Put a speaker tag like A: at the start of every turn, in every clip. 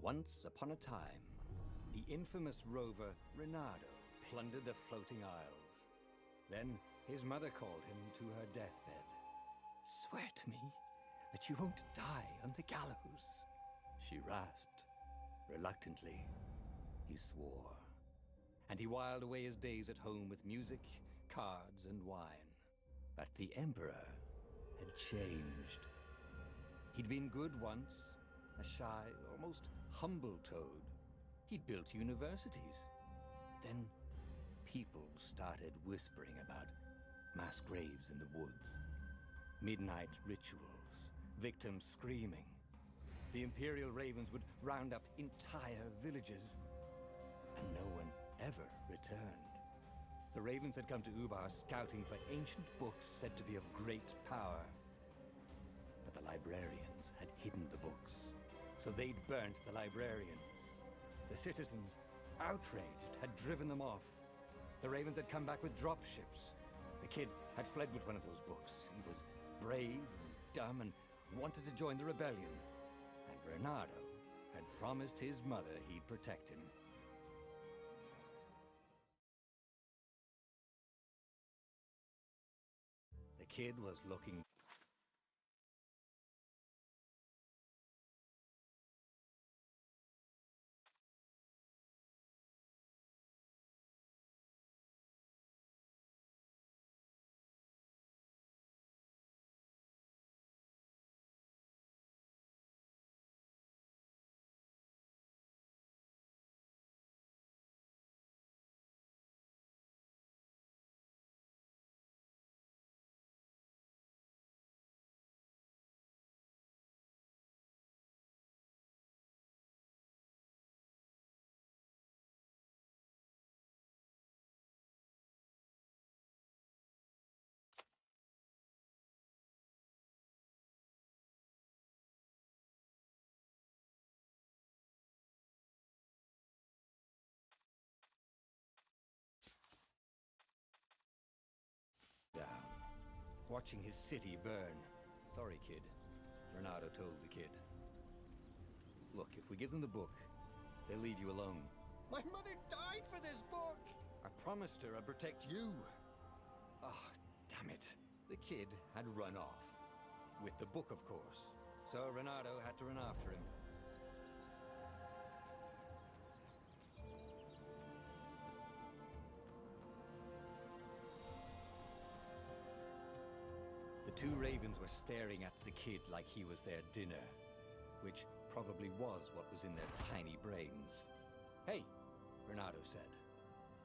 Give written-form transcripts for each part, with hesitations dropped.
A: Once upon a time, the infamous rover Reynardo plundered the floating isles. Then his mother called him to her deathbed. "Swear to me that you won't die on the gallows," she rasped. Reluctantly, he swore. And he whiled away his days at home with music, cards, and wine. But the Emperor had changed. He'd been good once, a shy, almost humble toad. He'd built universities. Then people started whispering about mass graves in the woods, midnight rituals, victims screaming. The Imperial Ravens would round up entire villages, and no one ever returned. The Ravens had come to Ubar scouting for ancient books said to be of great power. But the librarians had hidden the books, so they'd burnt the librarians. The citizens, outraged, had driven them off. The Ravens had come back with dropships. The kid had fled with one of those books. He was brave and dumb and wanted to join the rebellion. And Reynardo had promised his mother he'd protect him. The kid was looking down, watching his city burn. "Sorry, kid," Reynardo told the kid. "Look, if we give them the book, they'll leave you alone." "My mother died for this book!" "I promised her I'd protect you." Oh, damn it. The kid had run off. With the book, of course. So Reynardo had to run after him. The two Ravens were staring at the kid like he was their dinner, which probably was what was in their tiny brains. "Hey," Reynardo said.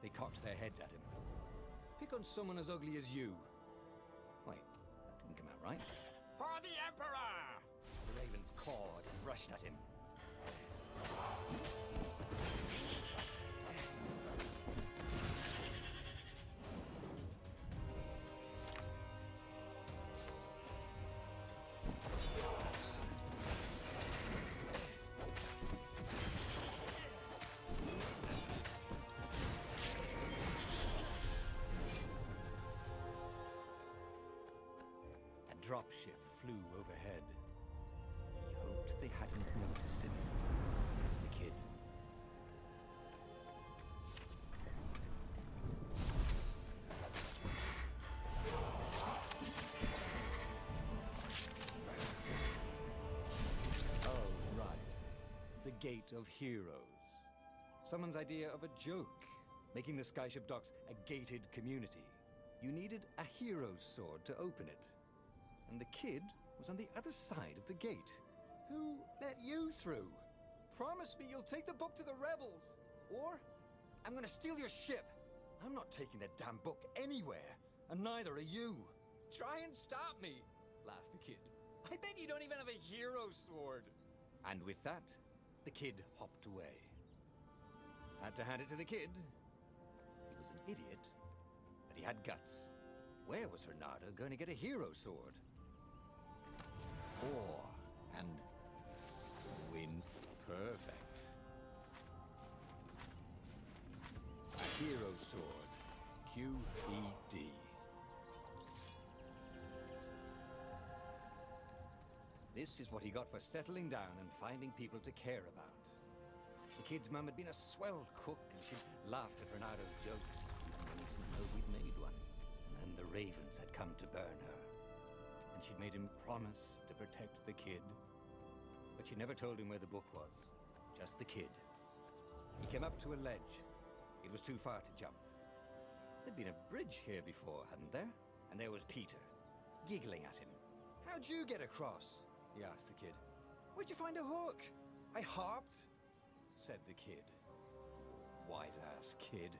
A: They cocked their heads at him. "Pick on someone as ugly as you." Wait, that didn't come out right.
B: "For the Emperor!"
A: The Ravens cawed and rushed at him. A dropship flew overhead. He hoped they hadn't noticed him. The kid. Oh, right. The Gate of Heroes. Someone's idea of a joke, making the Skyship docks a gated community. You needed a hero's sword to open it. And the kid was on the other side of the gate. "Who let you through? Promise me you'll take the book to the rebels, or I'm gonna steal your ship." "I'm not taking that damn book anywhere, and neither are you." "Try and stop me," laughed the kid. "I bet you don't even have a hero sword." And with that, the kid hopped away. Had to hand it to the kid. He was an idiot, but he had guts. Where was Reynardo going to get a hero sword? 4 and win. Perfect. A hero sword. QED. This is what he got for settling down and finding people to care about. The kid's mum had been a swell cook, and she'd laughed at Renado's jokes, even when he didn't know we'd made one. And then the ravens had come to burn her, and she'd made him promise to protect the kid. But she never told him where the book was, just the kid. He came up to a ledge. It was too far to jump. There'd been a bridge here before, hadn't there? And there was Peter, giggling at him. "How'd you get across?" he asked the kid. "Where'd you find a hook?" "I hopped," said the kid. White-ass kid.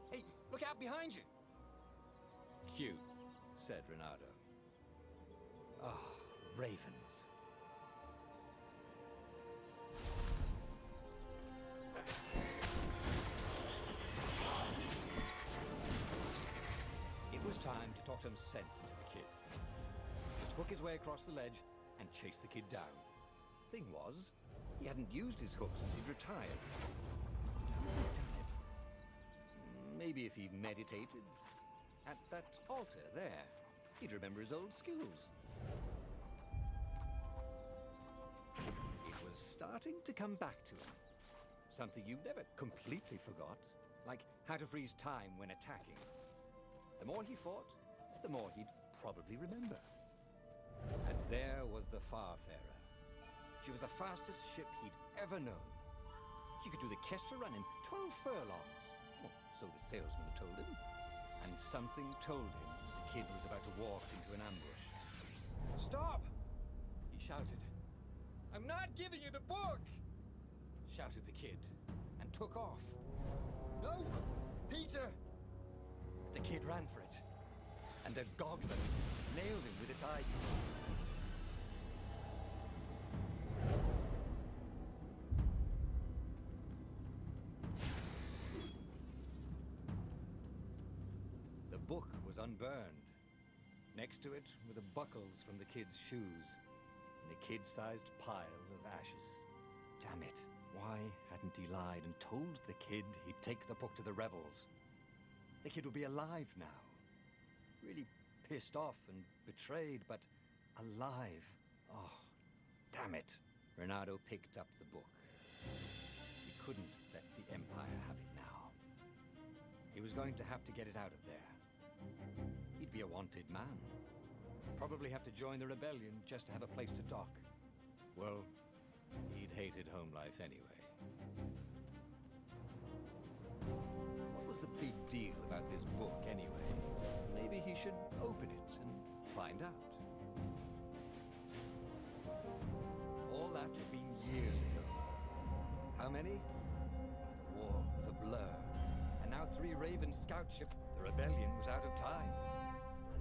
A: "Hey, look out behind you!" "Cute," said Renato. Oh, ravens. It was time to talk some sense into the kid. Just hook his way across the ledge and chase the kid down. Thing was, he hadn't used his hook since he'd retired. Damn it. Maybe if he meditated at that altar there, he'd remember his old skills. It was starting to come back to him. Something you never completely forgot, like how to freeze time when attacking. The more he fought, the more he'd probably remember. And there was the Farfarer. She was the fastest ship he'd ever known. She could do the Kessel Run in 12 furlongs. Well, so the salesman had told him. And something told him the kid was about to walk into an ambush. "Stop!" he shouted. "I'm not giving you the book!" shouted the kid, and took off. "No! Peter!" The kid ran for it, and a goblin nailed him with its eye. The book was unburned. Next to it were the buckles from the kid's shoes, and a kid-sized pile of ashes. Damn it. Why hadn't he lied and told the kid he'd take the book to the rebels? The kid would be alive now. Really pissed off and betrayed, but alive. Oh, damn it. Renato picked up the book. He couldn't let the Empire have it now. He was going to have to get it out of there. He'd be a wanted man. Probably have to join the rebellion just to have a place to dock. Well, he'd hated home life anyway. What was the big deal about this book anyway? Maybe he should open it and find out. All that had been years ago. How many? The war was a blur. And now 3 Raven scout ships. The rebellion was out of time.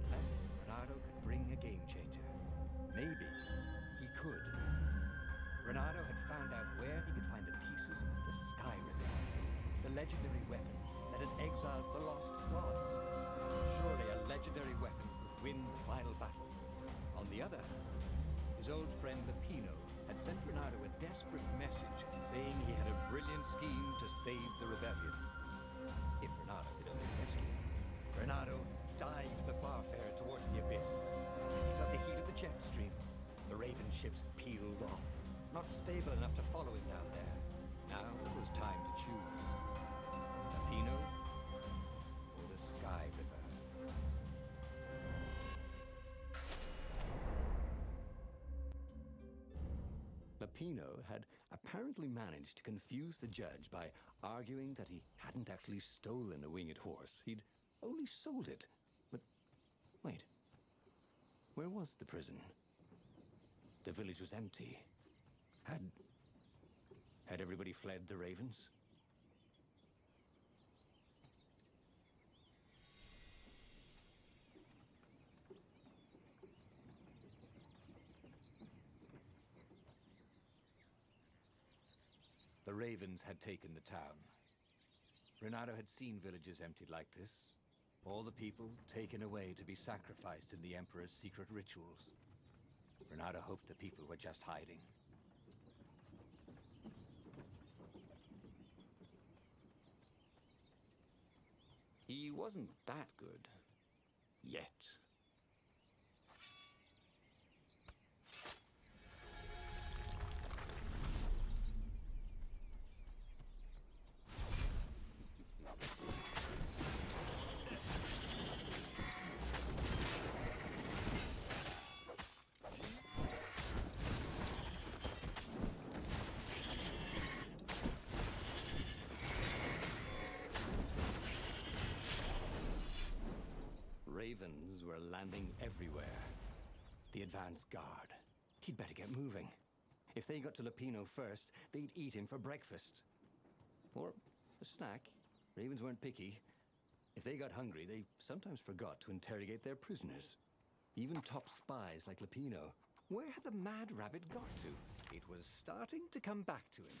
A: Unless Renato could bring a game changer. Maybe he could. Renato had found out where he could find the pieces of the Sky Rebellion, the legendary weapon that had exiled the lost gods. Surely a legendary weapon could win the final battle. On the other hand, his old friend Lapino had sent Renato a desperate message saying he had a brilliant scheme to save the rebellion. If Renato could only rescue him. Renato dived the Farfarer towards the abyss. As he felt the heat of the jet stream, the Raven ships peeled off, not stable enough to follow him down there. Now it was time to choose. Lapino or the Sky River. Lapino had apparently managed to confuse the judge by arguing that he hadn't actually stolen a winged horse. He'd only sold it. But wait, where was the prison? The village was empty. Had everybody fled the Ravens? The Ravens had taken the town. Renato had seen villages emptied like this. All the people taken away to be sacrificed in the Emperor's secret rituals. Renato hoped the people were just hiding. He wasn't that good. Yet. heathens were landing everywhere. The advance guard. He'd better get moving. If they got to Lupino first, they'd eat him for breakfast. Or a snack. Ravens weren't picky. If they got hungry, they sometimes forgot to interrogate their prisoners. Even top spies like Lupino. Where had the mad rabbit got to? It was starting to come back to him.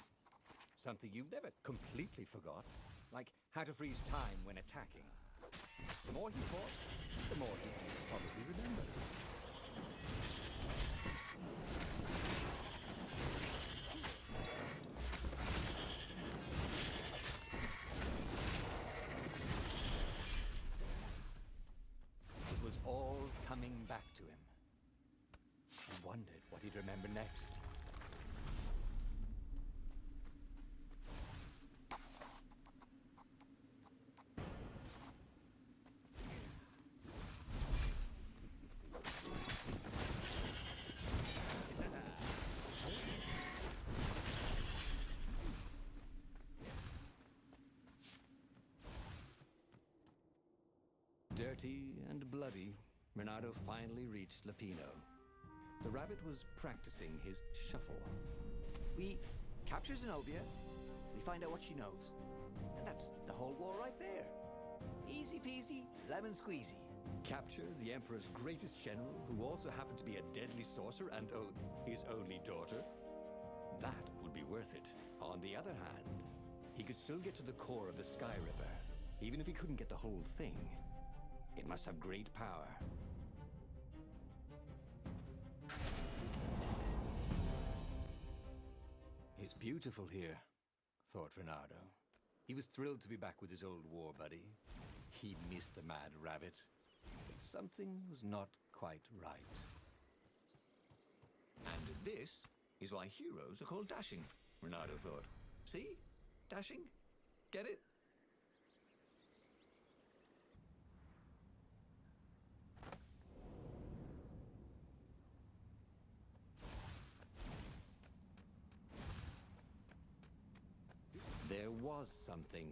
A: Something you never completely forgot, like how to freeze time when attacking. The more he fought, the more he probably remembered. It was all coming back to him. He wondered what he'd remember next. Dirty and bloody, Renato finally reached Lupino. The rabbit was practicing his shuffle.
C: We capture Zenobia, we find out what she knows. And that's the whole war right there. Easy peasy, lemon squeezy.
A: Capture the Emperor's greatest general, who also happened to be a deadly sorcerer and his only daughter? That would be worth it. On the other hand, he could still get to the core of the Sky Ripper, even if he couldn't get the whole thing. It must have great power. It's beautiful here, thought Renato. He was thrilled to be back with his old war buddy. He missed the mad rabbit, but something was not quite right. And this is why heroes are called dashing, Renato thought. See? Dashing? Get it? There was something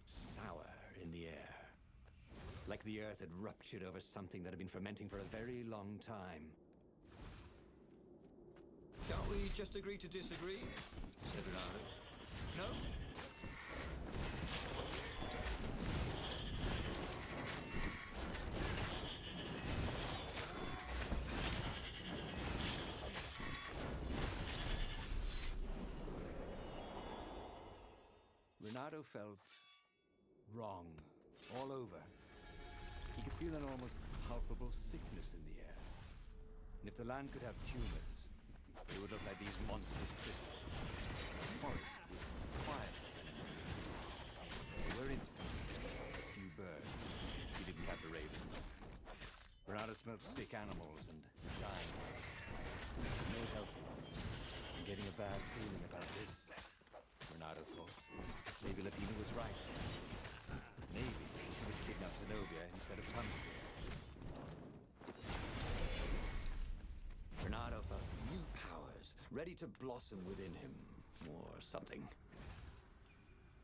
A: sour in the air. Like the earth had ruptured over something that had been fermenting for a very long time. Can't we just agree to disagree? Said Renato. No? Renato felt wrong all over. He could feel an almost palpable sickness in the air. And if the land could have tumors, it would look like these monstrous crystals. The forest was quiet. There were instances, a few birds. He didn't have the ravens. Renato smelled sick animals and dying. No healthy ones. I'm getting a bad feeling about this, Renato thought. Maybe Lupino was right. Maybe he should have kidnapped Zenobia instead of coming here. Renato felt new powers, ready to blossom within him, or something.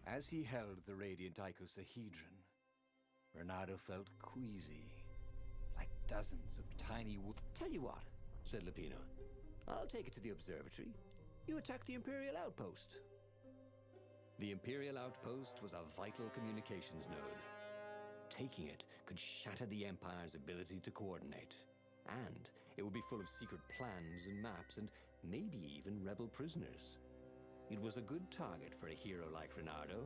A: As he held the radiant icosahedron, Renato felt queasy, like dozens of tiny Tell you what, said Lupino. I'll take it to the observatory. You attack the Imperial outpost. The Imperial outpost was a vital communications node. Taking it could shatter the Empire's ability to coordinate. And it would be full of secret plans and maps and maybe even rebel prisoners. It was a good target for a hero like Renato.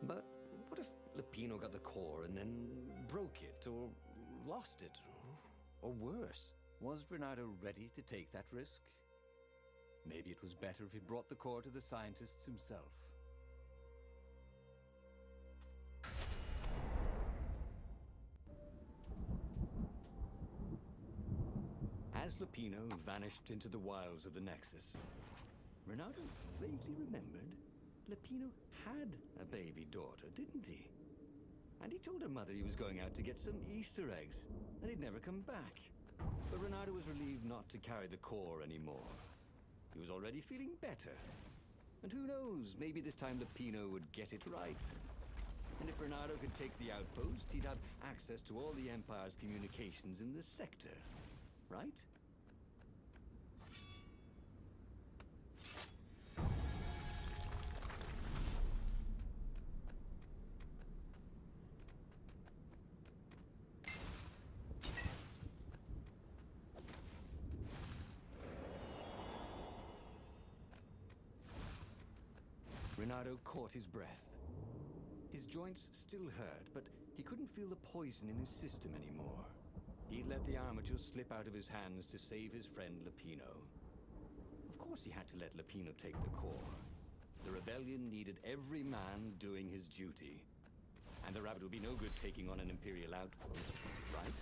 A: But what if Lupino got the core and then broke it or lost it? Or worse, was Renato ready to take that risk? Maybe it was better if he brought the core to the scientists himself. As Lupino vanished into the wilds of the Nexus, Renato vaguely remembered Lupino had a baby daughter, didn't he? And he told her mother he was going out to get some Easter eggs, and he'd never come back. But Renato was relieved not to carry the core anymore. He was already feeling better. And who knows, maybe this time Lupino would get it right. And if Renato could take the outpost, he'd have access to all the Empire's communications in the sector. Right? Renato caught his breath. His joints still hurt, but he couldn't feel the poison in his system anymore. He'd let the armature slip out of his hands to save his friend Lupino. Of course he had to let Lupino take the core. The rebellion needed every man doing his duty. And the rabbit would be no good taking on an Imperial outpost, right?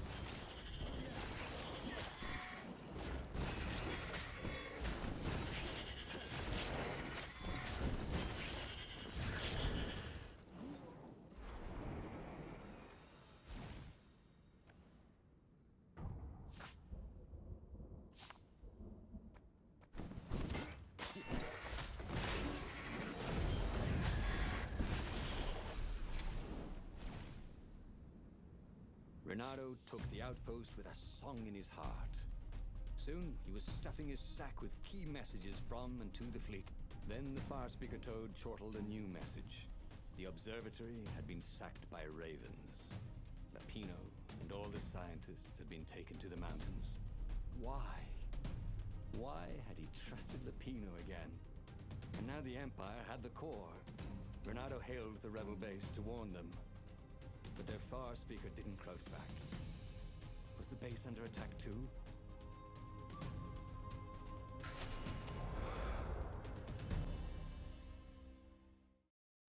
A: Renato took the outpost with a song in his heart. Soon, he was stuffing his sack with key messages from and to the fleet. Then the Farspeaker Toad chortled a new message. The observatory had been sacked by ravens. Lupino and all the scientists had been taken to the mountains. Why? Why had he trusted Lupino again? And now the Empire had the core. Renato hailed the rebel base to warn them. But their Farspeaker didn't crouch back. Was the base under attack too?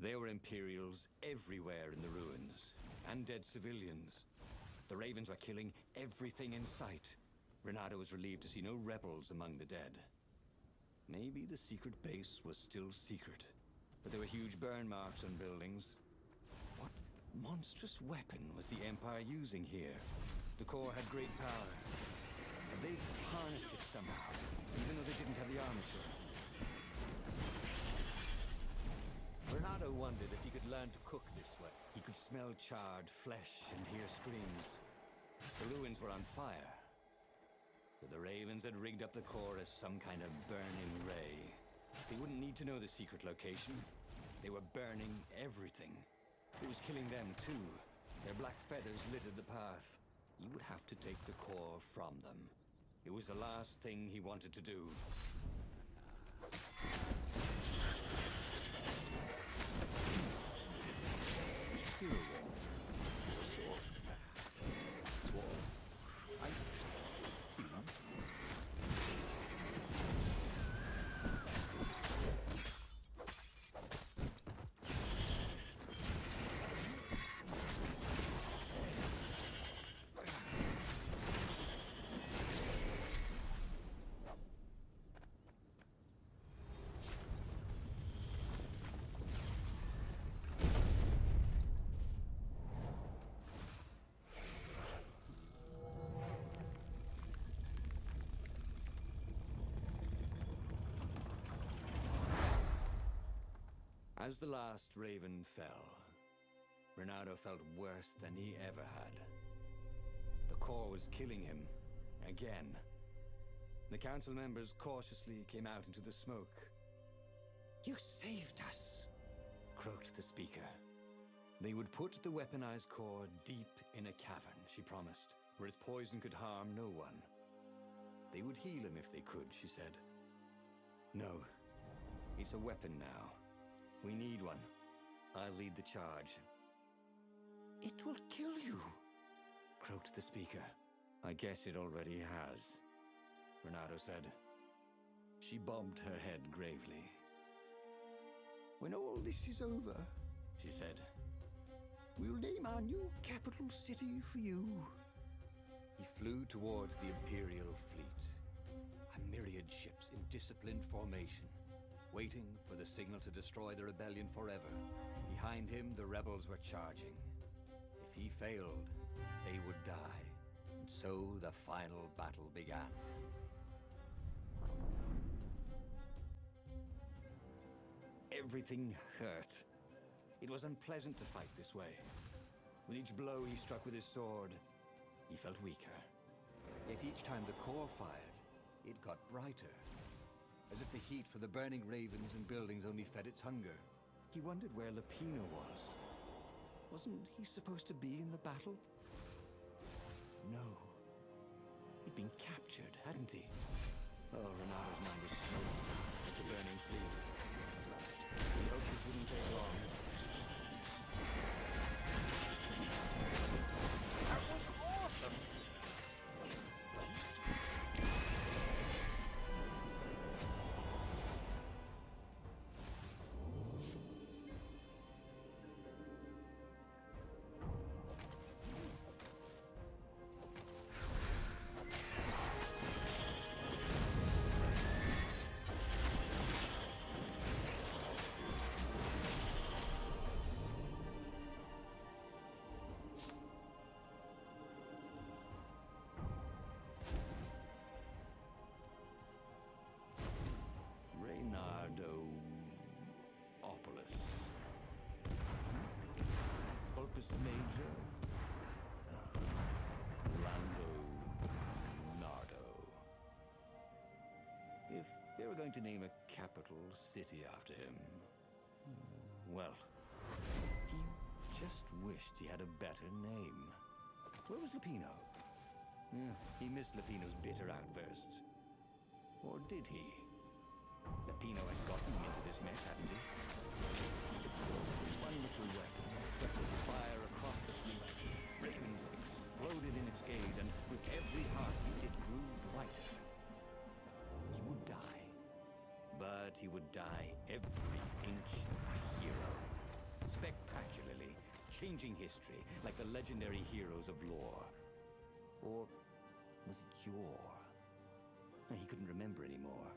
A: There were Imperials everywhere in the ruins, and dead civilians. The ravens were killing everything in sight. Renato was relieved to see no rebels among the dead. Maybe the secret base was still secret, but there were huge burn marks on buildings. What monstrous weapon was the Empire using here? The core had great power, but they harnessed it somehow, even though they didn't have the armature. Renato wondered if he could learn to cook this way. He could smell charred flesh and hear screams. The ruins were on fire, but the ravens had rigged up the core as some kind of burning ray. They wouldn't need to know the secret location. They were burning everything. It was killing them too. Their black feathers littered the path. He would have to take the core from them. It was the last thing he wanted to do. Hero wall. Sword. Sword. Ice. Healing. As the last raven fell, Renato felt worse than he ever had. The core was killing him, again. The council members cautiously came out into the smoke. "You saved us," croaked the speaker. They would put the weaponized core deep in a cavern, she promised, where its poison could harm no one. They would heal him if they could, she said. No, it's a weapon now. We need one. I'll lead the charge. "It will kill you," croaked the speaker. "I guess it already has," Renato said. She bobbed her head gravely. "When all this is over," she said, "we'll name our new capital city for you." He flew towards the Imperial fleet, a myriad ships in disciplined formation, waiting for the signal to destroy the rebellion forever. Behind him, the rebels were charging. If he failed, they would die. And so the final battle began. Everything hurt. It was unpleasant to fight this way. With each blow he struck with his sword, he felt weaker. Yet each time the core fired, it got brighter. As if the heat from the burning ravens and buildings only fed its hunger. He wondered where Lapino was. Wasn't he supposed to be in the battle? No. He'd been captured, hadn't he? Oh, Renado's mind was smoking like a burning fleet. He hoped this wouldn't take long.
B: That was awesome!
A: Major Nardo. If they were going to name a capital city after him, well, he just wished he had a better name. Where was Lapino? He missed Lapino's bitter outbursts. Or did he? Lapino had gotten him into this mess, hadn't he? His wonderful weapon swept the fire across the fleet. Ravens exploded in its gaze, and with every heartbeat it grew brighter. He would die. But he would die every inch a hero. Spectacularly, changing history like the legendary heroes of lore. Or was it yore? No, he couldn't remember anymore.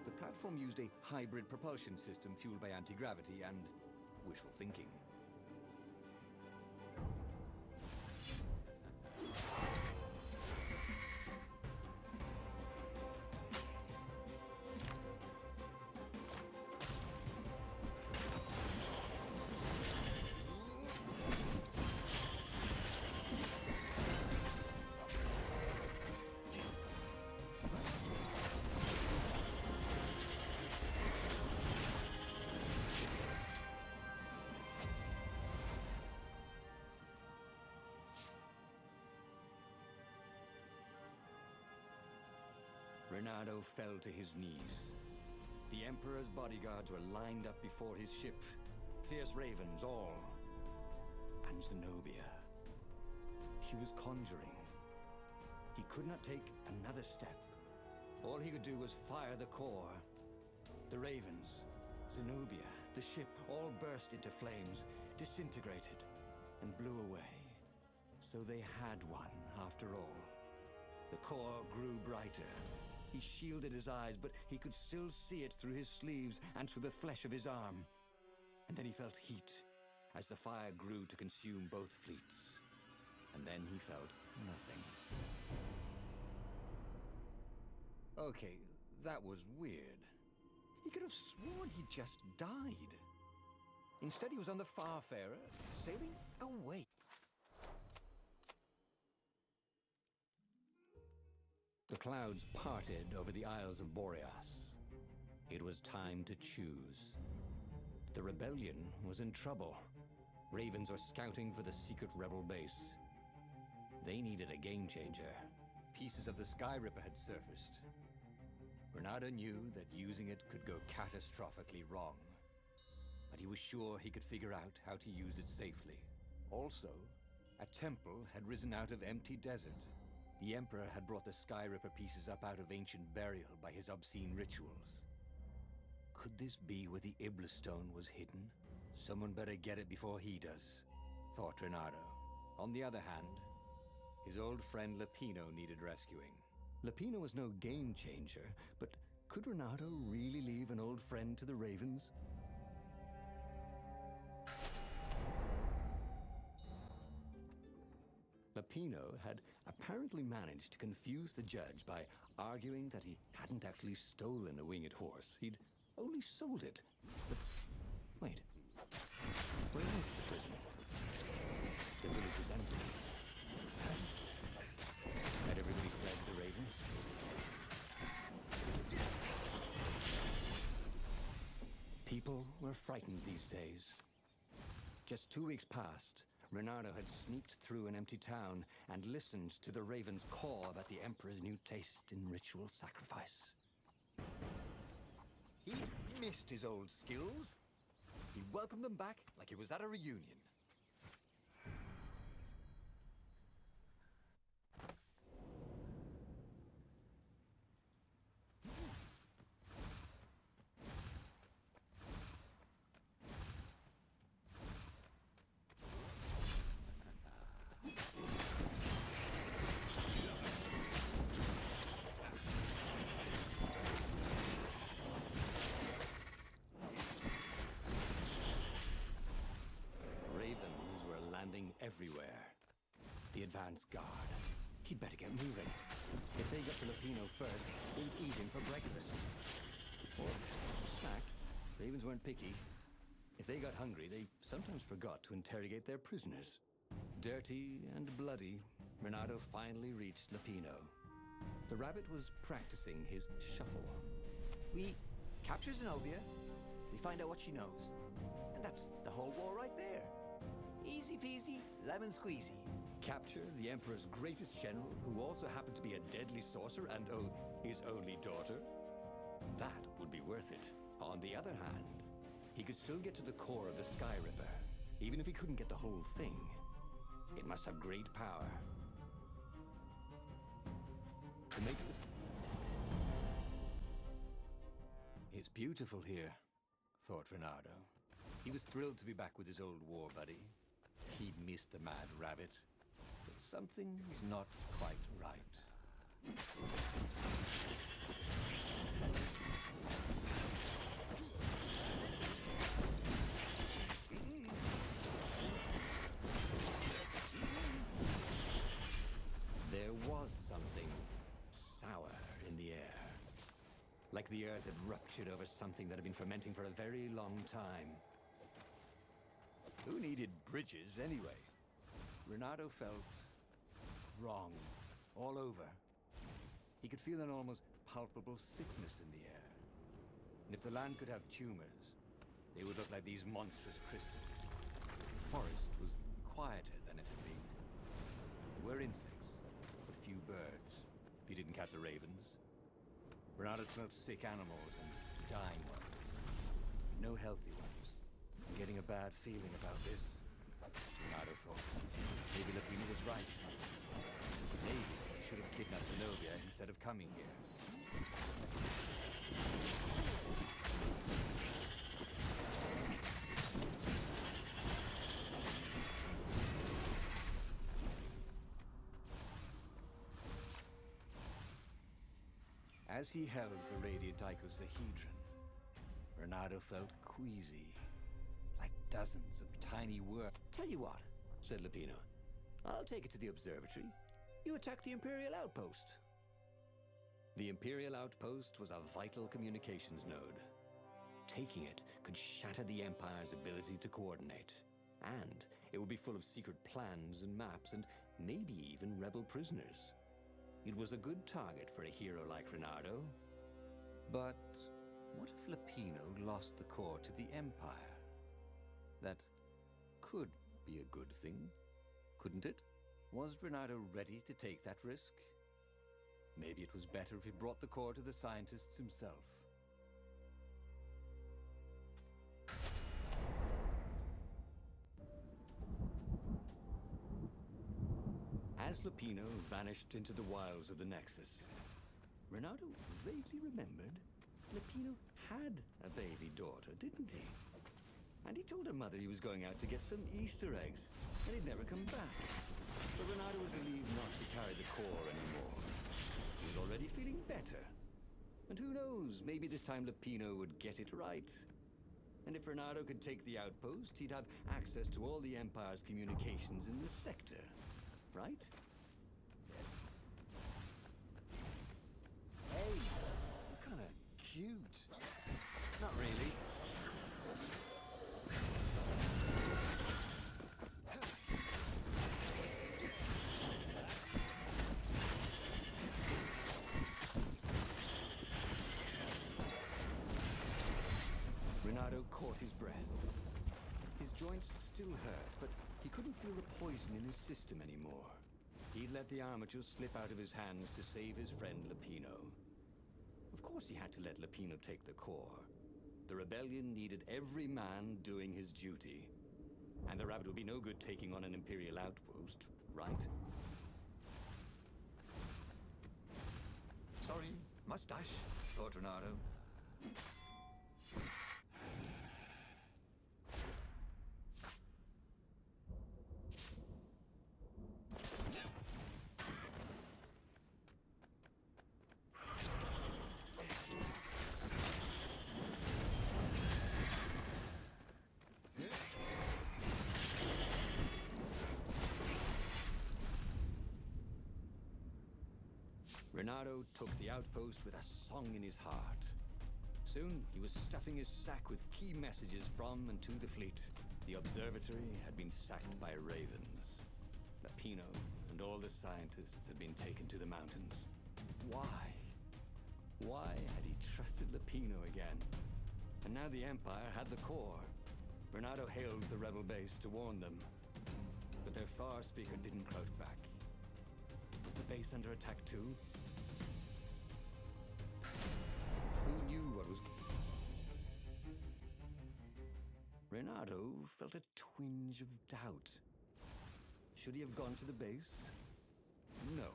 A: The platform used a hybrid propulsion system fueled by anti-gravity and wishful thinking. Renado fell to his knees. The Emperor's bodyguards were lined up before his ship. Fierce ravens, all. And Zenobia. She was conjuring. He could not take another step. All he could do was fire the core. The ravens, Zenobia, the ship, all burst into flames, disintegrated, and blew away. So they had one, after all. The core grew brighter. He shielded his eyes, but he could still see it through his sleeves and through the flesh of his arm. And then he felt heat, as the fire grew to consume both fleets. And then he felt nothing. Okay, that was weird. He could have sworn he just died. Instead, he was on the Farfarer, sailing away. The clouds parted over the Isles of Boreas. It was time to choose. The rebellion was in trouble. Ravens were scouting for the secret rebel base. They needed a game changer. Pieces of the Sky Ripper had surfaced. Renado knew that using it could go catastrophically wrong. But he was sure he could figure out how to use it safely. Also, a temple had risen out of empty desert. The Emperor had brought the Sky Ripper pieces up out of ancient burial by his obscene rituals. Could this be where the Iblis stone was hidden? Someone better get it before he does, thought Renado. On the other hand, his old friend Lapino needed rescuing. Lapino was no game changer, but could Renado really leave an old friend to the Ravens? Lapino had apparently managed to confuse the judge by arguing that he hadn't actually stolen a winged horse. He'd only sold it. But wait, where is the prisoner? The village was empty. Had everybody fled the ravens? People were frightened these days. Just 2 weeks past, Reynardo had sneaked through an empty town and listened to the ravens caw about the Emperor's new taste in ritual sacrifice.
B: He'd missed his old skills. He welcomed them back like it was at a reunion.
A: Everywhere. The advance guard. He'd better get moving. If they got to Lapino first, they'd eat him for breakfast. Or snack. Ravens weren't picky. If they got hungry, they sometimes forgot to interrogate their prisoners. Dirty and bloody, Reynardo finally reached Lapino. The rabbit was practicing his shuffle.
C: We capture Zenobia, we find out what she knows. And that's the whole war right there. Easy peasy, lemon squeezy.
A: Capture the Emperor's greatest general, who also happened to be a deadly sorcerer and, his only daughter? That would be worth it. On the other hand, he could still get to the core of the Sky Ripper, even if he couldn't get the whole thing. It must have great power. To make this... It's beautiful here, thought Reynardo. He was thrilled to be back with his old war buddy. He'd missed the mad rabbit, but something was not quite right. There was something sour in the air. Like the earth had ruptured over something that had been fermenting for a very long time.
B: Who needed bridges anyway?
A: Reynardo felt wrong all over. He could feel an almost palpable sickness in the air. And if the land could have tumors, they would look like these monstrous crystals. The forest was quieter than it had been. There were insects, but few birds, if you didn't count the ravens. Reynardo smelled sick animals and dying ones. No healthy ones. I'm getting a bad feeling about this. Reynardo thought. Maybe Lapino was right. Maybe he should have kidnapped Zenobia instead of coming here. As he held the radiant icosahedron, Reynardo felt queasy, like dozens of tiny worms.
C: Tell you what,
A: Said Lapino. I'll take it to the observatory. You attack the Imperial Outpost. The Imperial Outpost was a vital communications node. Taking it could shatter the Empire's ability to coordinate. And it would be full of secret plans and maps and maybe even rebel prisoners. It was a good target for a hero like Reynardo. But what if Lapino lost the core to the Empire? That could be a good thing, couldn't it? Was Reynardo ready to take that risk? Maybe it was better if he brought the core to the scientists himself. As Lapino vanished into the wilds of the Nexus, Reynardo vaguely remembered Lapino had a baby daughter, didn't he? And he told her mother he was going out to get some Easter eggs, and he'd never come back. But Reynardo was relieved not to carry the core anymore. He was already feeling better. And who knows, maybe this time Lapino would get it right. And if Reynardo could take the outpost, he'd have access to all the Empire's communications in the sector.
B: right? Hey, you're kind of cute. Not really. Renato caught his breath. His joints still hurt, but he couldn't feel the poison in his system anymore. He'd let the armature slip out of his hands to save his friend Lupino. Of course he had to let Lupino take the core. The rebellion needed every man doing his duty. And the rabbit would be no good taking on an Imperial outpost, right?
C: Sorry, mustache, thought Renato.
B: Renato took the outpost with a song in his heart. Soon, he was stuffing his sack with key messages from and to the fleet. The observatory had been sacked by ravens. Lupino and all the scientists had been taken to the mountains. Why? Why had he trusted Lupino again? And now the Empire had the core. Renato hailed the rebel base to warn them. But their far speaker didn't crouch back. Was the base under attack too? Who knew what was... Renato felt a twinge of doubt. Should he have gone to the base? No.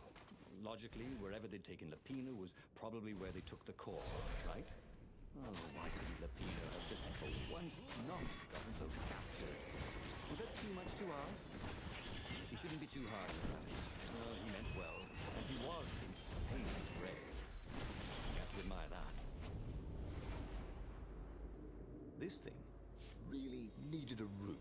B: Logically, wherever they'd taken Lupino was probably where they took the core, right? Oh, why couldn't Lupino have just for once not gotten so captured? Was that too much to ask? He shouldn't be too hard on Rabbit. No, he meant well, and he was insanely brave. You have to admire that. This thing really needed a roof.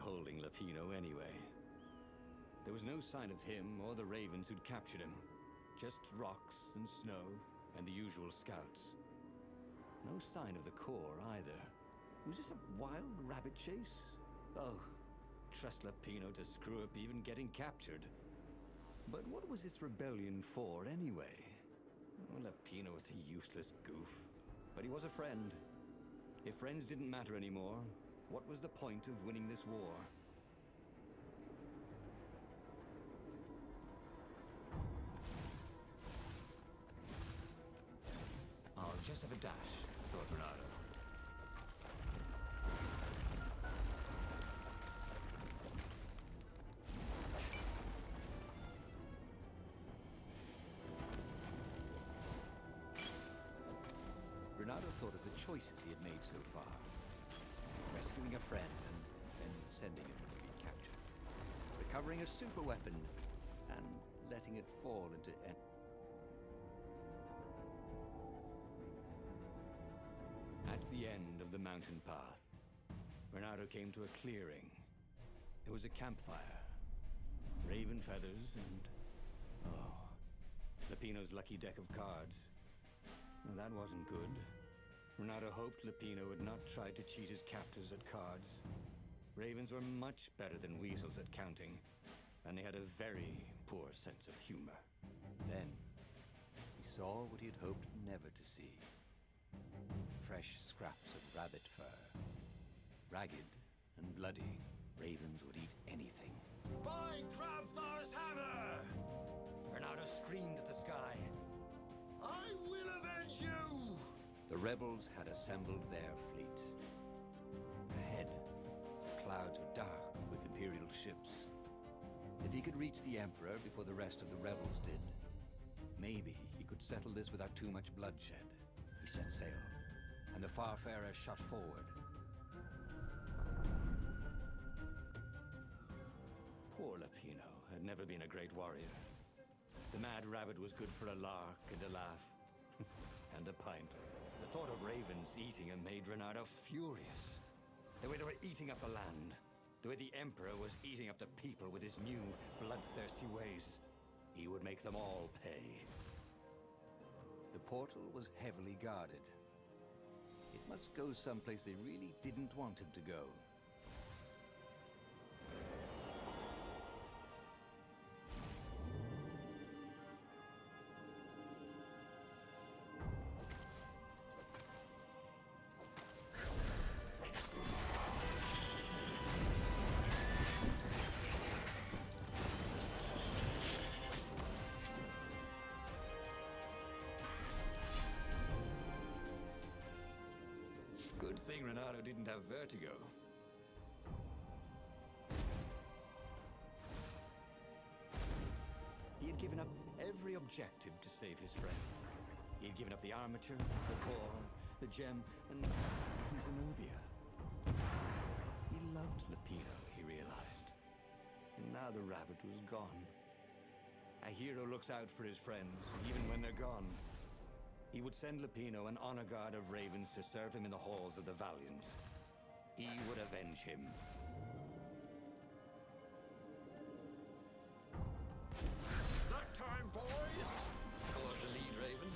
B: Holding Lupino anyway. There was no sign of him or the ravens who'd captured him. Just rocks and snow and the usual scouts. No sign of the core either. Was this a wild rabbit chase? Oh, trust Lupino to screw up even getting captured. But what was this rebellion for anyway? Well, Lupino was a useless goof. But he was a friend. If friends didn't matter anymore, what was the point of winning this war? I'll just have a dash, thought Renato. Renato thought of the choices he had made so far. Rescuing a friend and then sending him to be captured. Recovering a super weapon and letting it fall into... At the end of the mountain path, Renato came to a clearing. There was a campfire, raven feathers, and... oh, Lupino's lucky deck of cards. Well, that wasn't good. Renato hoped Lupino had not tried to cheat his captors at cards. Ravens were much better than weasels at counting, and they had a very poor sense of humor. Then, he saw what he had hoped never to see. Fresh scraps of rabbit fur. Ragged and bloody, ravens would eat anything.
C: By Crabthar's hammer!
B: Renato screamed at the sky.
C: I will avenge you!
B: The
A: The rebels had assembled their fleet. Ahead, the clouds were dark with Imperial ships. If he could reach the Emperor before the rest of the rebels did, maybe he could settle this without too much bloodshed. He set sail, and the Farfarer shot forward.
B: Poor Lapino had never been a great warrior. The Mad Rabbit was good for a lark and a laugh. And a pint. The thought of ravens eating him made Renato furious. The way they were eating up the land. The way the Emperor was eating up the people with his new, bloodthirsty ways. He would make them all pay.
A: The portal was heavily guarded. It must go someplace they really didn't want him to go.
B: Good thing Renato didn't have vertigo. He had given up every objective to save his friend. He had given up the armature, the core, the gem, and even Zenobia. He loved Lapino, he realized. And now the rabbit was gone. A hero looks out for his friends, even when they're gone. He would send Lapino an honor guard of ravens to serve him in the halls of the Valiant. He would avenge him. Snack time, boys! Called the lead raven.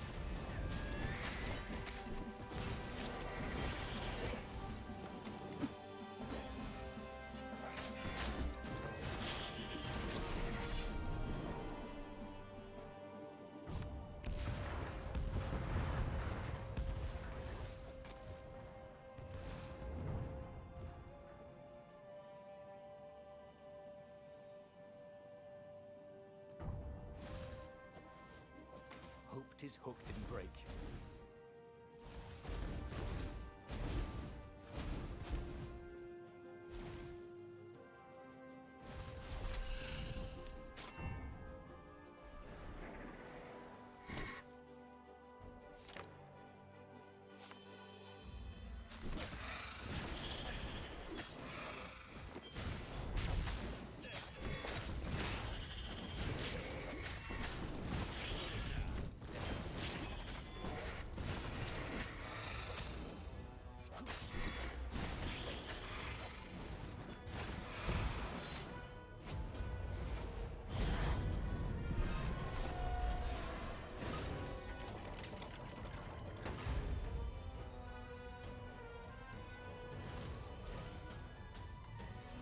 A: Hoped his hook didn't break.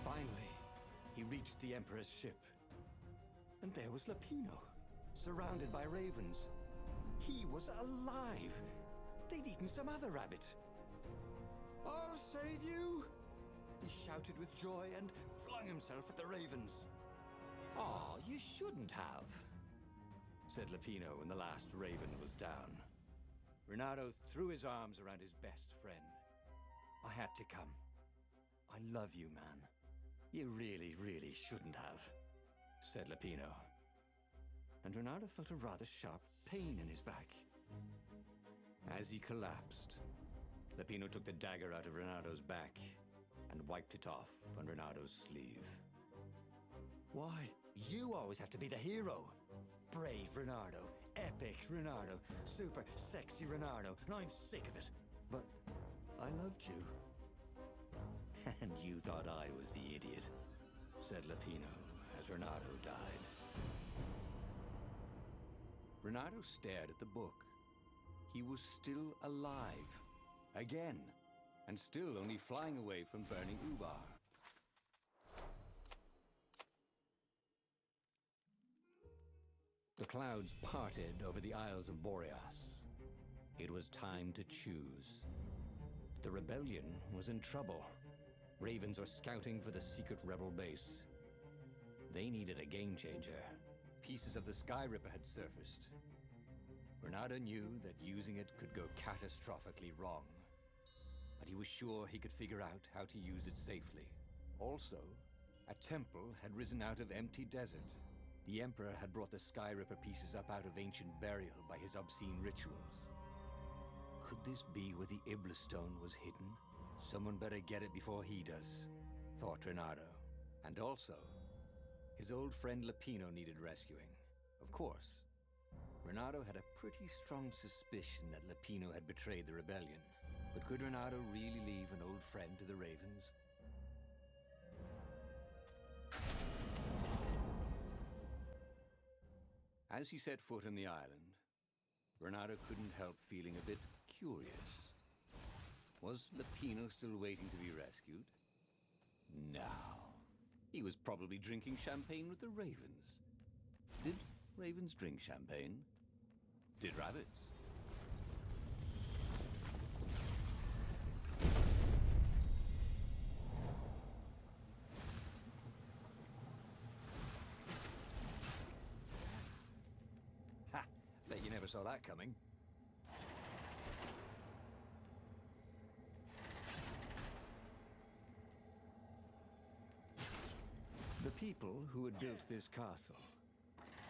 A: Finally, he reached the Emperor's ship. And there was Lapino, surrounded by ravens. He was alive! They'd eaten some other rabbit. "I'll save you!" He shouted with joy and flung himself at the ravens. "Oh, you shouldn't have," said Lapino when the last raven was down. Renato threw his arms around his best friend. "I had to come. I love you, man." "You really, really shouldn't have," said Lapino. And Renato felt a rather sharp pain in his back. As he collapsed, Lapino took the dagger out of Renato's back and wiped it off on Renato's sleeve. "Why, you always have to be the hero. Brave Renato, epic Renato, super sexy Renato, and I'm sick of it. But I loved you." "And you thought I was the idiot," said Lapino as Renato died. Renato stared at the book. He was still alive. Again. And still only flying away from burning Ubar. The clouds parted over the Isles of Boreas. It was time to choose. The rebellion was in trouble. Ravens were scouting for the secret rebel base. They needed a game changer. Pieces of the Sky Ripper had surfaced.
B: Renato knew that using it could go catastrophically wrong, but he was sure he could figure out how to use it safely. Also, a temple had risen out of empty desert. The Emperor had brought the Sky Ripper pieces up out of ancient burial by his obscene rituals. Could this be where the Iblis stone was hidden? Someone better get it before he does, thought Renato. And also, his old friend Lupino needed rescuing. Of course, Renato had a pretty strong suspicion that Lupino had betrayed the rebellion. But could Renato really leave an old friend to the Ravens? As he set foot on the island, Renato couldn't help feeling a bit curious. Was Lupino still waiting to be rescued? No. He was probably drinking champagne with the ravens. Did ravens drink champagne? Did rabbits? Ha! Bet you never saw that coming. The people who had built this castle,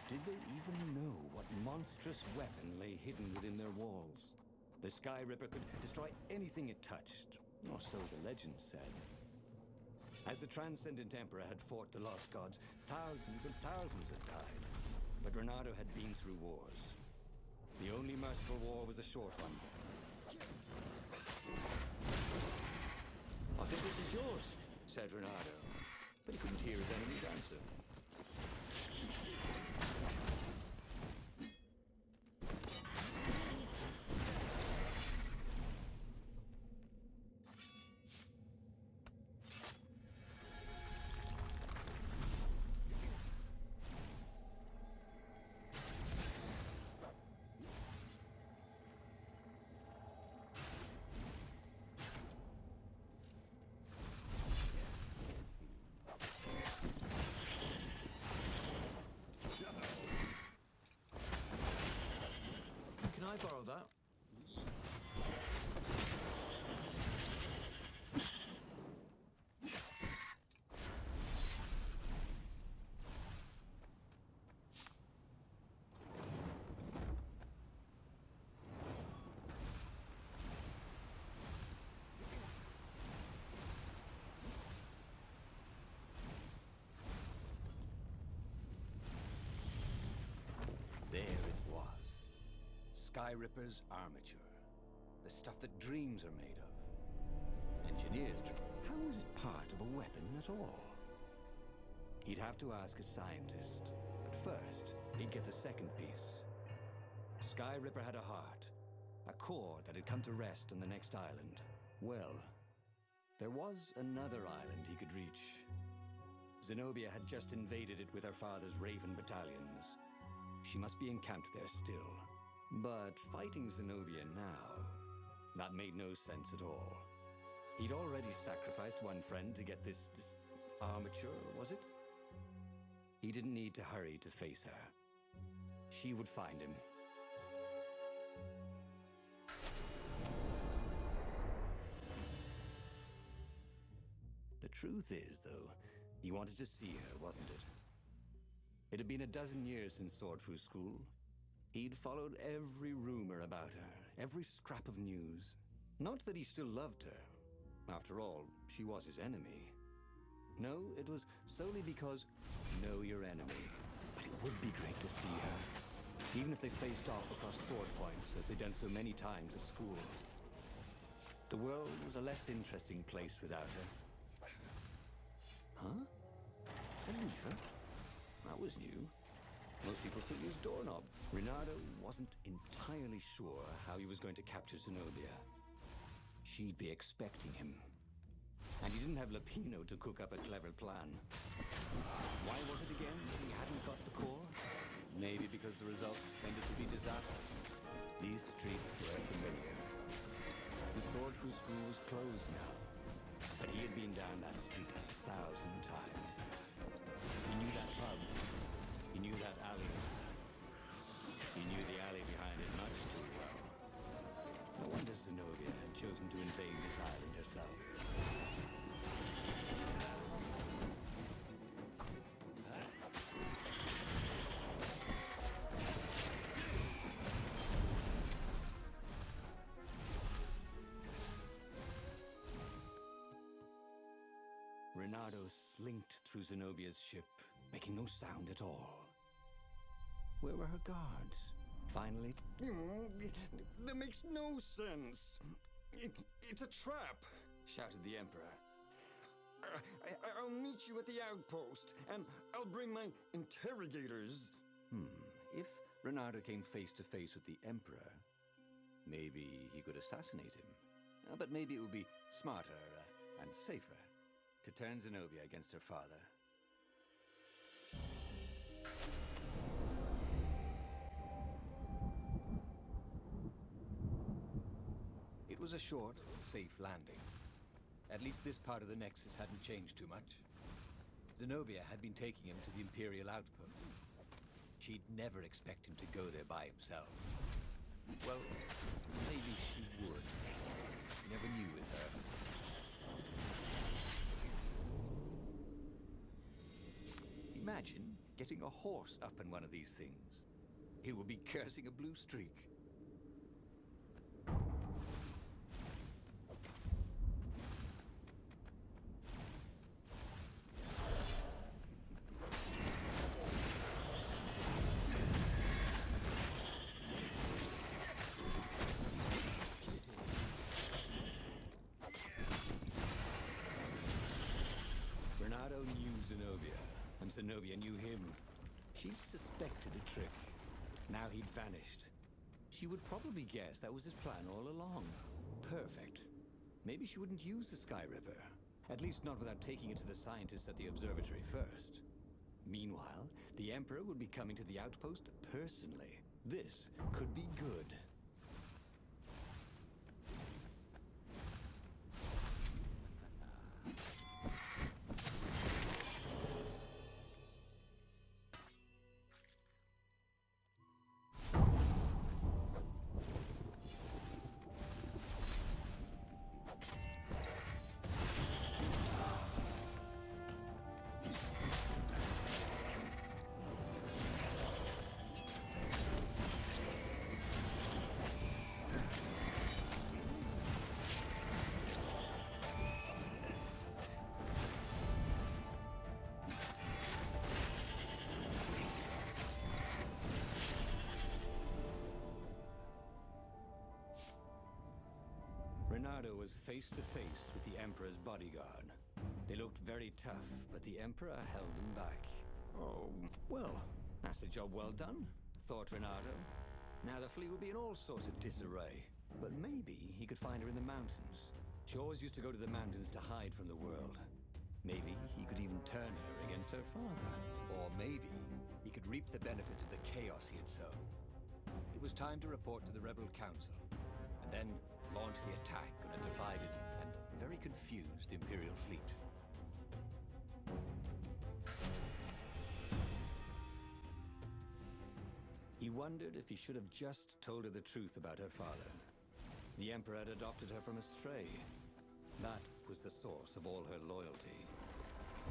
B: did they even know what monstrous weapon lay hidden within their walls? The Sky Ripper could destroy anything it touched, or so the legend said. As the Transcendent Emperor had fought the lost gods, thousands and thousands had died. But Renato had been through wars. The only merciful war was a short one. I think this is yours, said Renato. But he couldn't hear his enemy's answer.
D: Can I borrow that?
B: There it was. Sky Ripper's armature. The stuff that dreams are made of. Engineers, how is it part of a weapon at all? He'd have to ask a scientist. But first, he'd get the second piece. Sky Ripper had a heart. A core that had come to rest on the next island. Well, there was another island he could reach. Zenobia had just invaded it with her father's Raven battalions. She must be encamped there still. But fighting Zenobia now, that made no sense at all. He'd already sacrificed one friend to get this armature, was it? He didn't need to hurry to face her. She would find him. The truth is, though, he wanted to see her, wasn't it? It had been a dozen years since Swordfu School. He'd followed every rumor about her, every scrap of news. Not that he still loved her. After all, she was his enemy. No, it was solely because know your enemy. But it would be great to see her, even if they faced off across sword points, as they'd done so many times at school. The world was a less interesting place without her. Huh? A lever? That was new. Most people still use doorknob. Renato wasn't entirely sure how he was going to capture Zenobia. She'd be expecting him. And he didn't have Lupino to cook up a clever plan. Why was it again that he hadn't got the core? Maybe because the results tended to be disastrous. These streets were familiar. The Swordfu School was closed now. But he had been down that street 1,000 times. He knew that pub. He knew that alley. He knew the alley behind it much too well. No wonder Zenobia had chosen to invade this island herself. Reynardo slinked through Zenobia's ship, making no sound at all. Where were her guards? Finally...
A: That makes no sense. It's a trap,
B: shouted the Emperor.
A: I'll meet you at the outpost, and I'll bring my interrogators.
B: If Reynardo came face to face with the Emperor, maybe he could assassinate him. But maybe it would be smarter and safer to turn Zenobia against her father. It was a short, safe landing. At least this part of the Nexus hadn't changed too much. Zenobia had been taking him to the Imperial outpost. She'd never expect him to go there by himself. Well, maybe she would. You never knew with her. Imagine getting a horse up in one of these things. It would be cursing a blue streak. Reynardo knew Zenobia, and Zenobia knew him. She suspected a trick. Now he'd vanished. She would probably guess that was his plan all along. Perfect. Maybe she wouldn't use the Sky Ripper. At least not without taking it to the scientists at the observatory first. Meanwhile, the Emperor would be coming to the outpost personally. This could be good. Reynardo was face to face with the Emperor's bodyguard. They looked very tough, but the Emperor held them back. Oh, well, that's a job well done, thought Reynardo. Now the fleet would be in all sorts of disarray. But maybe he could find her in the mountains. She always used to go to the mountains to hide from the world. Maybe he could even turn her against her father. Or maybe he could reap the benefits of the chaos he had sown. It was time to report to the Rebel Council, and then launch the attack on a divided and very confused Imperial fleet. He wondered if he should have just told her the truth about her father. The Emperor had adopted her from a stray. That was the source of all her loyalty.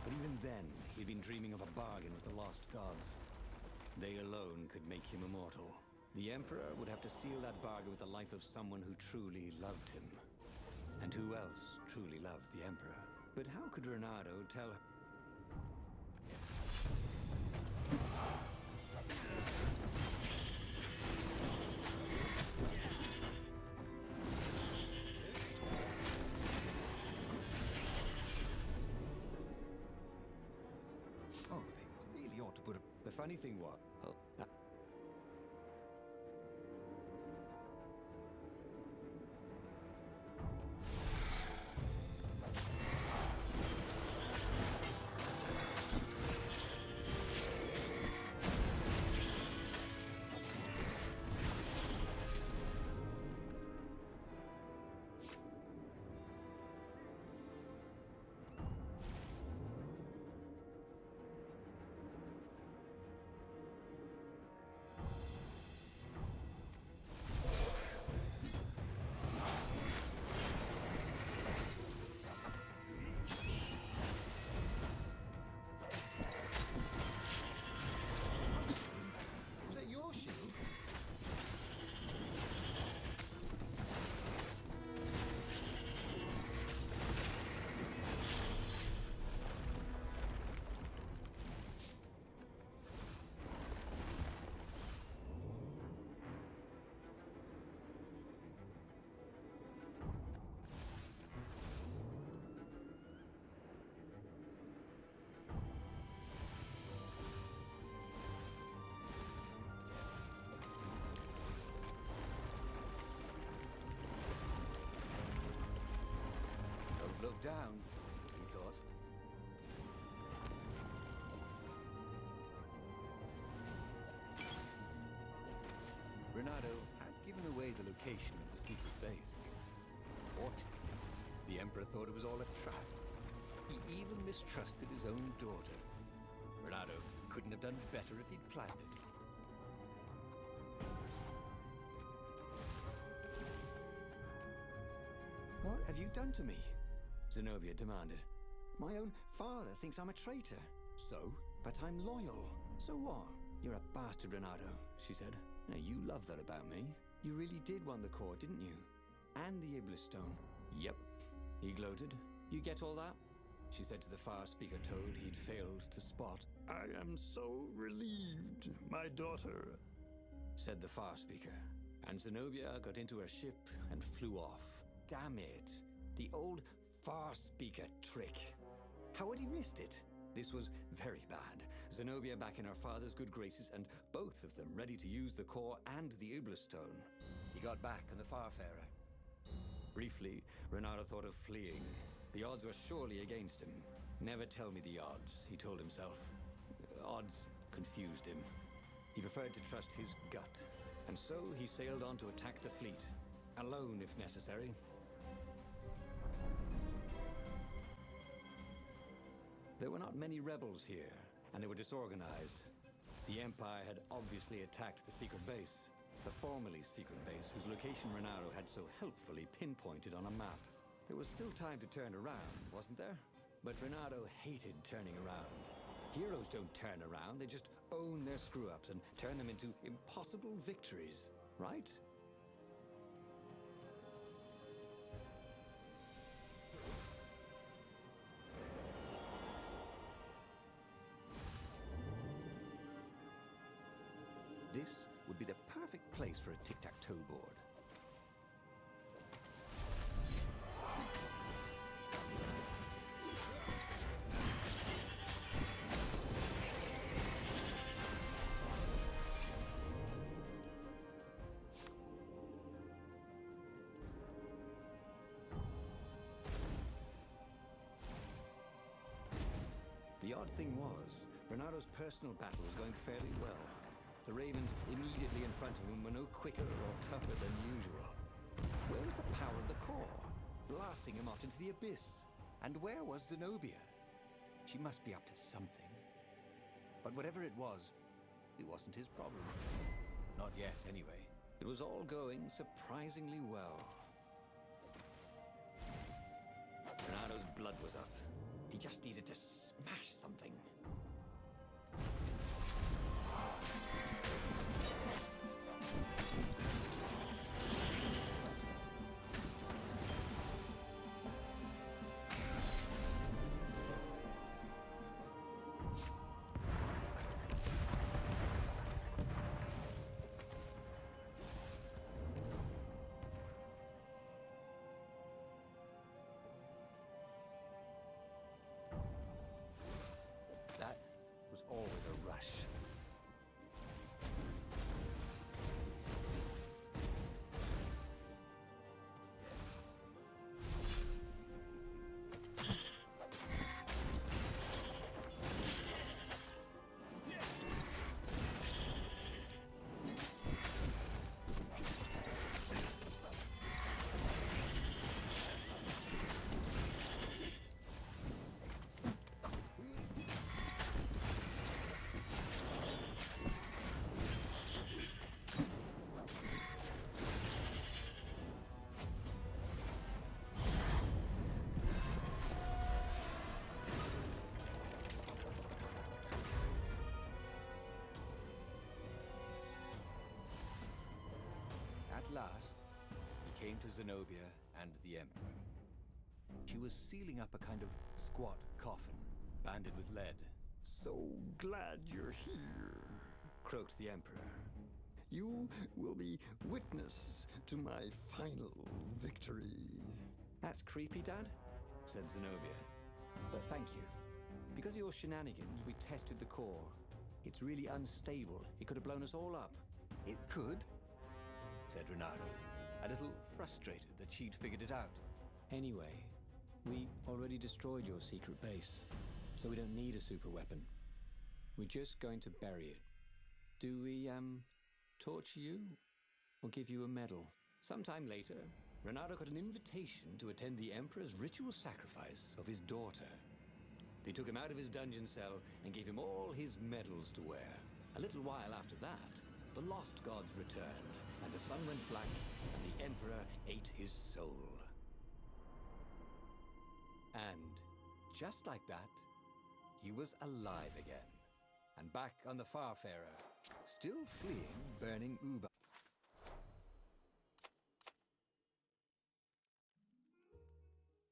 B: But even then, he'd been dreaming of a bargain with the lost gods. They alone could make him immortal. The Emperor would have to seal that bargain with the life of someone who truly loved him. And who else truly loved the Emperor? But how could Reynardo tell her? Oh, they really ought to put a... The funny thing was...
A: down, he thought. Renato had given away the location of the secret base. Fortunately, the Emperor thought it was all a trap. He even mistrusted his own daughter. Renato couldn't have done better if he'd planned it. What have you done to me? Zenobia demanded. My own father thinks I'm a traitor. So? But I'm loyal. So what? You're a bastard, Renato, she said. Now, you love that about me. You really did want the core, didn't you? And the Iblis stone. Yep. He gloated. You get all that? She said to the far speaker toad he'd failed to spot.
E: I am so relieved, my daughter,
A: said the far speaker. And Zenobia got into her ship and flew off. Damn it. The old far speaker trick. How had he missed it? This was very bad. Zenobia back in her father's good graces, and both of them ready to use the core and the Iblis stone. He got back on the Farfarer. Briefly, Renato thought of fleeing. The odds were surely against him. Never tell me the odds, he told himself. Odds confused him. He preferred to trust his gut. And so he sailed on to attack the fleet. Alone, if necessary. There were not many rebels here, and they were disorganized. The Empire had obviously attacked the secret base, the formerly secret base whose location Renato had so helpfully pinpointed on a map. There was still time to turn around, wasn't there? But Renato hated turning around. Heroes don't turn around, they just own their screw-ups and turn them into impossible victories, right? This would be the perfect place for a tic-tac-toe board. The odd thing was, Renato's personal battle was going fairly well. The Ravens immediately in front of him were no quicker or tougher than usual. Where was the power of the core? Blasting him off into the abyss. And where was Zenobia? She must be up to something. But whatever it wasn't his problem. Not yet, anyway. It was all going surprisingly well. Renato's blood was up. He just needed to smash something. That was always a rush. At last, he came to Zenobia and the Emperor. She was sealing up a kind of squat coffin, banded with lead.
E: so glad you're here.
A: Croaked the Emperor.
E: You will be witness to my final victory.
A: That's creepy, Dad, said Zenobia. But thank you. Because of your shenanigans, we tested the core. It's really unstable. It could have blown us all up. It could, said Renato, a little frustrated that she'd figured it out. Anyway,
B: We already destroyed your secret base, so we don't need a super weapon. We're just going to bury it. Do we, torture you? Or give you a medal?
A: Sometime later, Renato got an invitation to attend the Emperor's ritual sacrifice of his daughter. They took him out of his dungeon cell and gave him all his medals to wear. A little while after that, the lost gods returned, and the sun went black, and the Emperor ate his soul. And just like that, he was alive again, and back on the Farfarer, still fleeing burning Uber.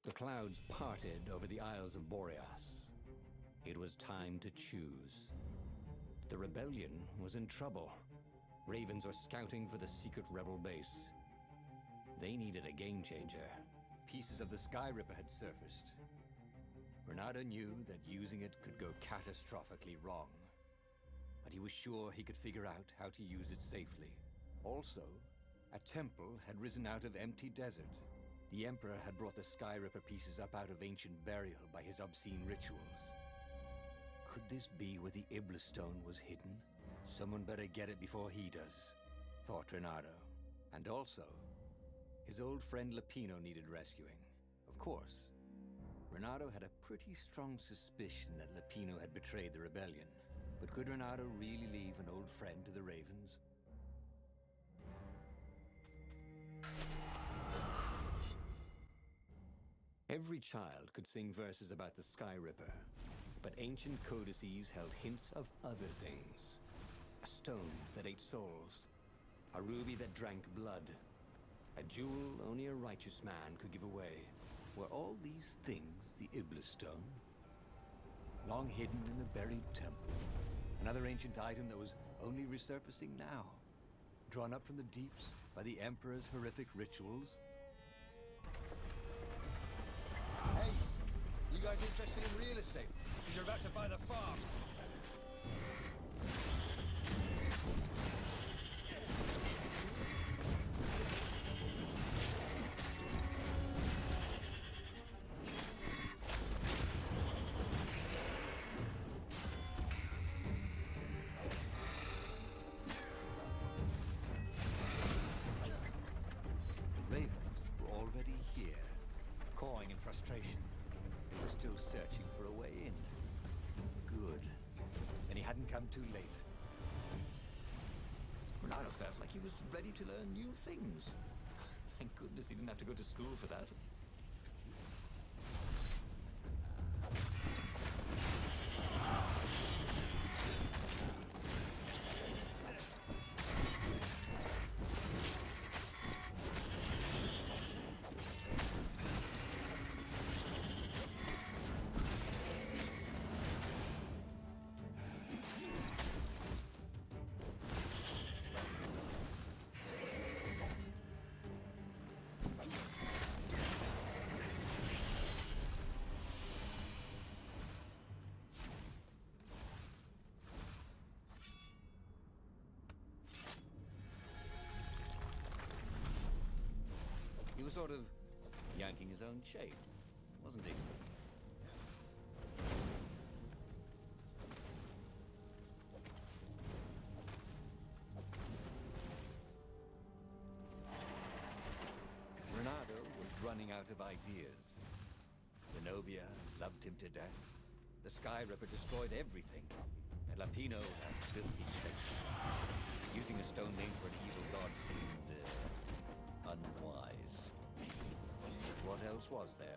A: The clouds parted over the Isles of Boreas. It was time to choose. The rebellion was in trouble. Ravens were scouting for the secret rebel base. They needed a game changer. Pieces of the Sky Ripper had surfaced. Renato knew that using it could go catastrophically wrong, but he was sure he could figure out how to use it safely. Also, a temple had risen out of empty desert. The Emperor had brought the Sky Ripper pieces up out of ancient burial by his obscene rituals. Could this be where the Iblis stone was hidden? Someone better get it before he does, thought Renato. And also, his old friend Lapino needed rescuing. Of course, Renato had a pretty strong suspicion that Lapino had betrayed the rebellion. But could Renato really leave an old friend to the Ravens? Every child could sing verses about the Sky Ripper, but ancient codices held hints of other things. A stone that ate souls, a ruby that drank blood, a jewel only a righteous man could give away. Were all these things the Iblis stone? Long hidden in a buried temple. Another ancient item that was only resurfacing now. Drawn up from the deeps by the Emperor's horrific rituals. Hey, you guys interested in real estate? You're about to buy the farm. Frustration. They were still searching for a way in. Good. And he hadn't come too late. Renato felt like he was ready to learn new things. Thank goodness he didn't have to go to school for that. He was sort of yanking his own shape, wasn't he? Renato was running out of ideas. Zenobia loved him to death. The Sky Ripper destroyed everything. And Lapino had filthy treachery. Using a stone name for an evil god seemed unwise. What else was there?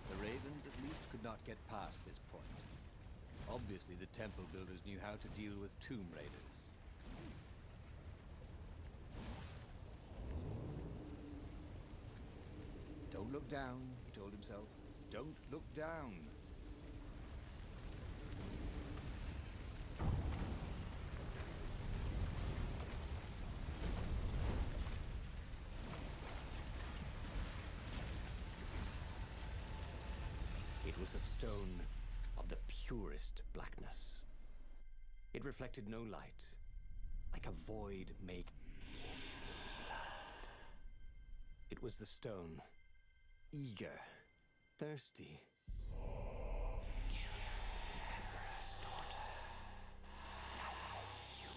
A: The Ravens at least could not get past this point. Obviously, the temple builders knew how to deal with tomb raiders. Don't look down, he told himself. Don't look down.
B: stone of the purest blackness. It reflected no light, like a void made blood. It was the stone, eager, thirsty. Kill the Emperor's daughter. Now you,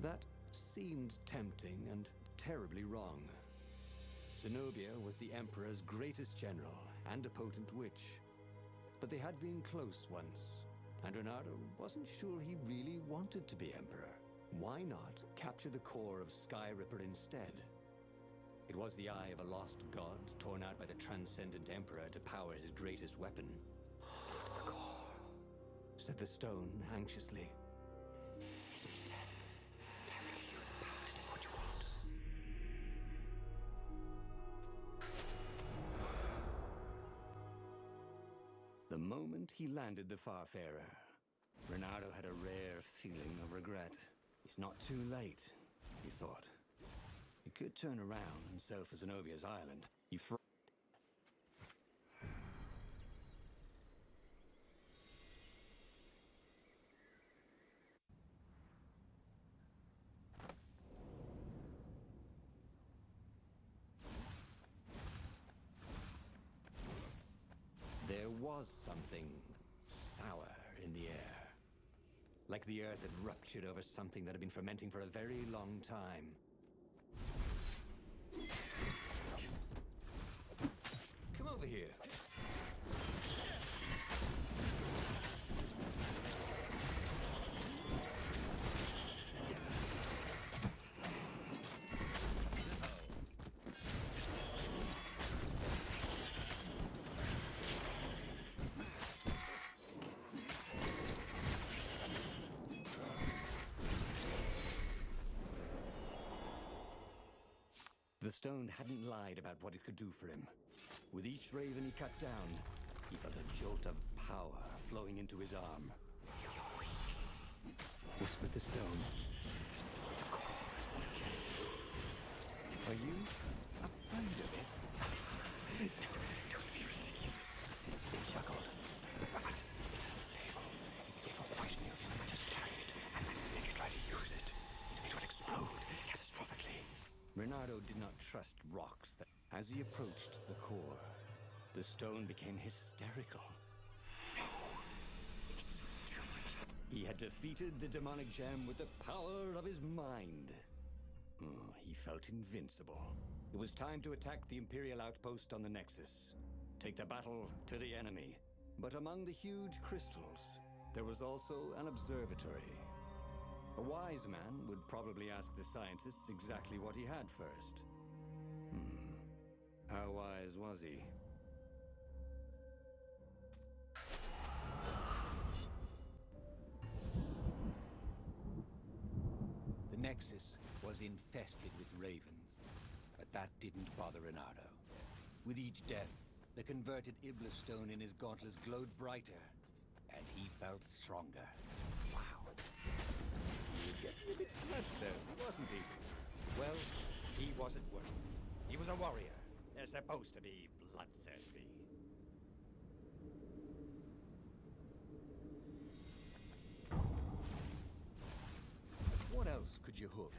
B: Emperor. That seemed tempting and terribly wrong. Zenobia was the Emperor's greatest general and a potent witch. But they had been close once, and Reynardo wasn't sure he really wanted to be Emperor. Why not capture the core of Skyripper instead? It was the eye of a lost god torn out by the transcendent Emperor to power his greatest weapon. "Not the core," said the stone anxiously. "Feed me death, and I will give you the power to take what you want." The moment he landed the Farfarer, Reynardo had a rare feeling of regret. It's not too late, he thought. He could turn around and sail for Zenobia's island. There was something sour in the air. Like the earth had ruptured over something that had been fermenting for a very long time. Come over here. The stone hadn't lied about what it could do for him. With each raven he cut down, he felt a jolt of power flowing into his arm. "You're weak," whispered the stone. "Are you afraid of it?" "Don't be ridiculous." It chuckled. "Stable. It will poison you if someone just carry it, and then you try to use it. It will explode catastrophically." Reynardo did not trust rocks. As he approached the core, the stone became hysterical. No! He had defeated the demonic gem with the power of his mind. He felt invincible. It was time to attack the Imperial outpost on the Nexus. Take the battle to the enemy. But among the huge crystals, there was also an observatory. A wise man would probably ask the scientists exactly what he had first. How wise was he? The Nexus was infested with ravens, but that didn't bother Reynardo. With each death, the converted Iblis stone in his gauntlets glowed brighter, and he felt stronger. Wow. He was getting a bit bloodthirsty, wasn't he? Well, he wasn't worth it. He was a warrior. They're supposed to be bloodthirsty. What else could you hook?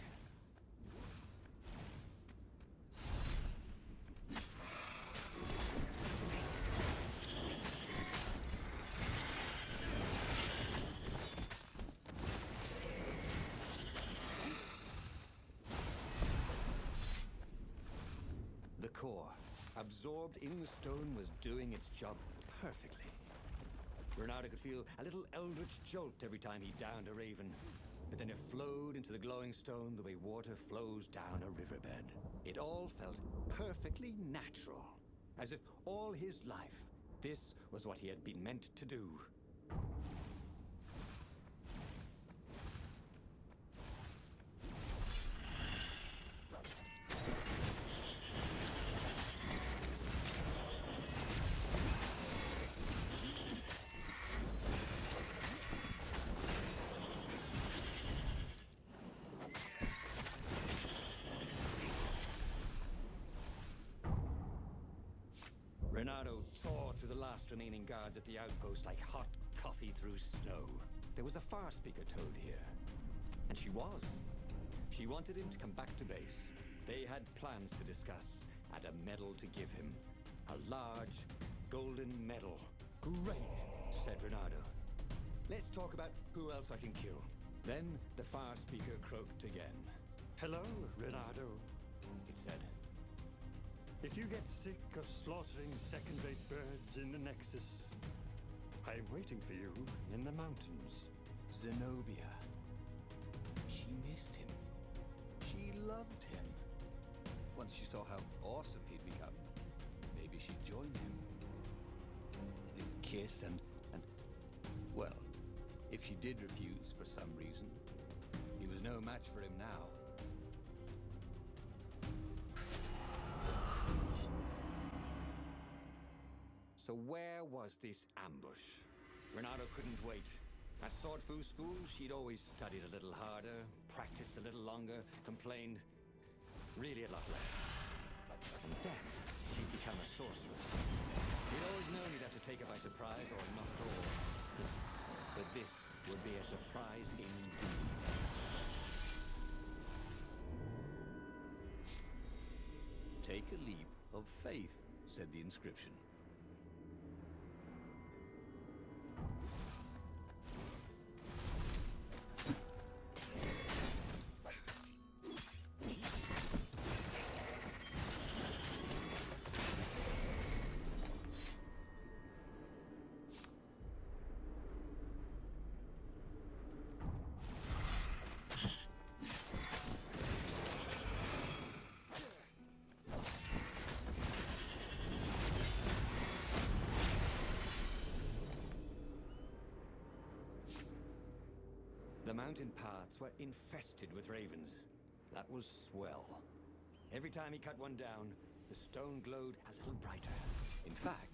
B: The core, absorbed in the stone, was doing its job perfectly. Reynardo could feel a little eldritch jolt every time he downed a raven, but then it flowed into the glowing stone the way water flows down a riverbed. It all felt perfectly natural, as if all his life, this was what he had been meant to do. Reynardo last remaining guards at the outpost like hot coffee through snow. There was a far speaker toad here. And she was. She wanted him to come back to base. They had plans to discuss, and a medal to give him. A large, golden medal. Great, said Reynardo. Let's talk about who else I can kill. Then the far speaker croaked again.
E: Hello, Reynardo.
B: It said,
E: If you get sick of slaughtering second-rate birds in the Nexus, I am waiting for you in the mountains.
B: Zenobia. She missed him. She loved him. Once she saw how awesome he'd become, maybe she'd join him. They'd kiss and... Well, if she did refuse for some reason, he was no match for him now. So where was this ambush? Reynardo couldn't wait. At Sword Fu school, she'd always studied a little harder, practiced a little longer, complained really a lot less. And then she'd become a sorceress. He'd always known he'd have to take her by surprise or not at all. But this would be a surprise indeed. Take a leap of faith, said the inscription. The mountain paths were infested with ravens. That was swell. Every time he cut one down, the stone glowed a little brighter. In fact,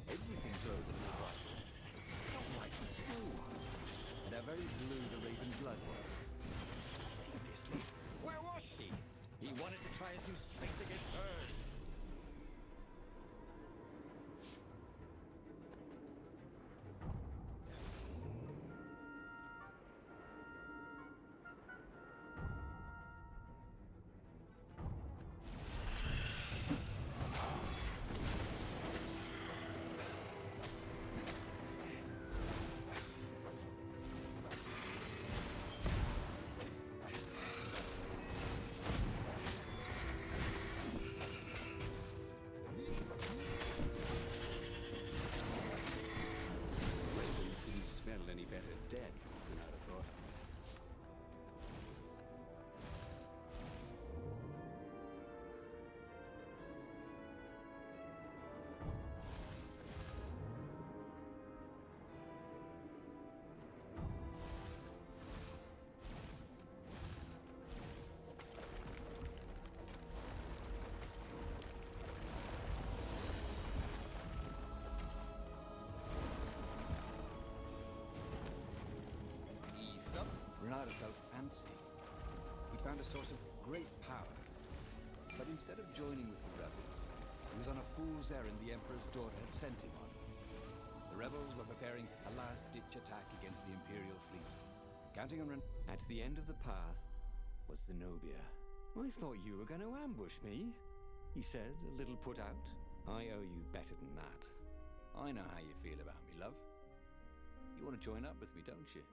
B: everything glowed a little brighter. Not like the snow was. And how very blue the raven blood was. Seriously, where was she? He wanted to try his new strength against hers. Reynardo felt antsy. He'd found a source of great power. But instead of joining with the rebels, he was on a fool's errand the Emperor's daughter had sent him on. The rebels were preparing a last-ditch attack against the Imperial fleet. Counting on At the end of the path was Zenobia. I thought you were going to ambush me, he said, a little put out. I owe you better than that. I know how you feel about me, love. You want to join up with me, don't you?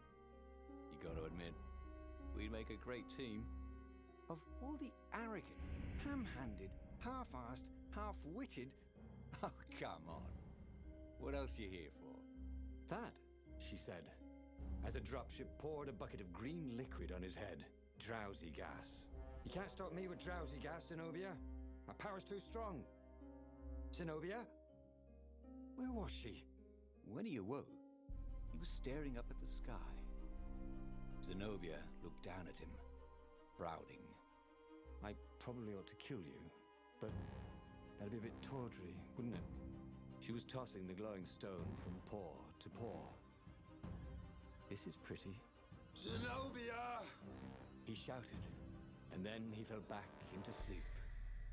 B: You got to admit, we'd make a great team. Of all the arrogant, ham-handed, half-assed, half-witted... Oh, come on. What else you here for? That, she said, as a dropship poured a bucket of green liquid on his head. Drowsy gas. You can't stop me with drowsy gas, Zenobia. My power's too strong. Zenobia? Where was she? When he awoke, he was staring up at the sky. Zenobia looked down at him, browning. I probably ought to kill you, but that'd be a bit tawdry, wouldn't it? She was tossing the glowing stone from paw to paw. This is pretty. Zenobia! He shouted, and then he fell back into sleep.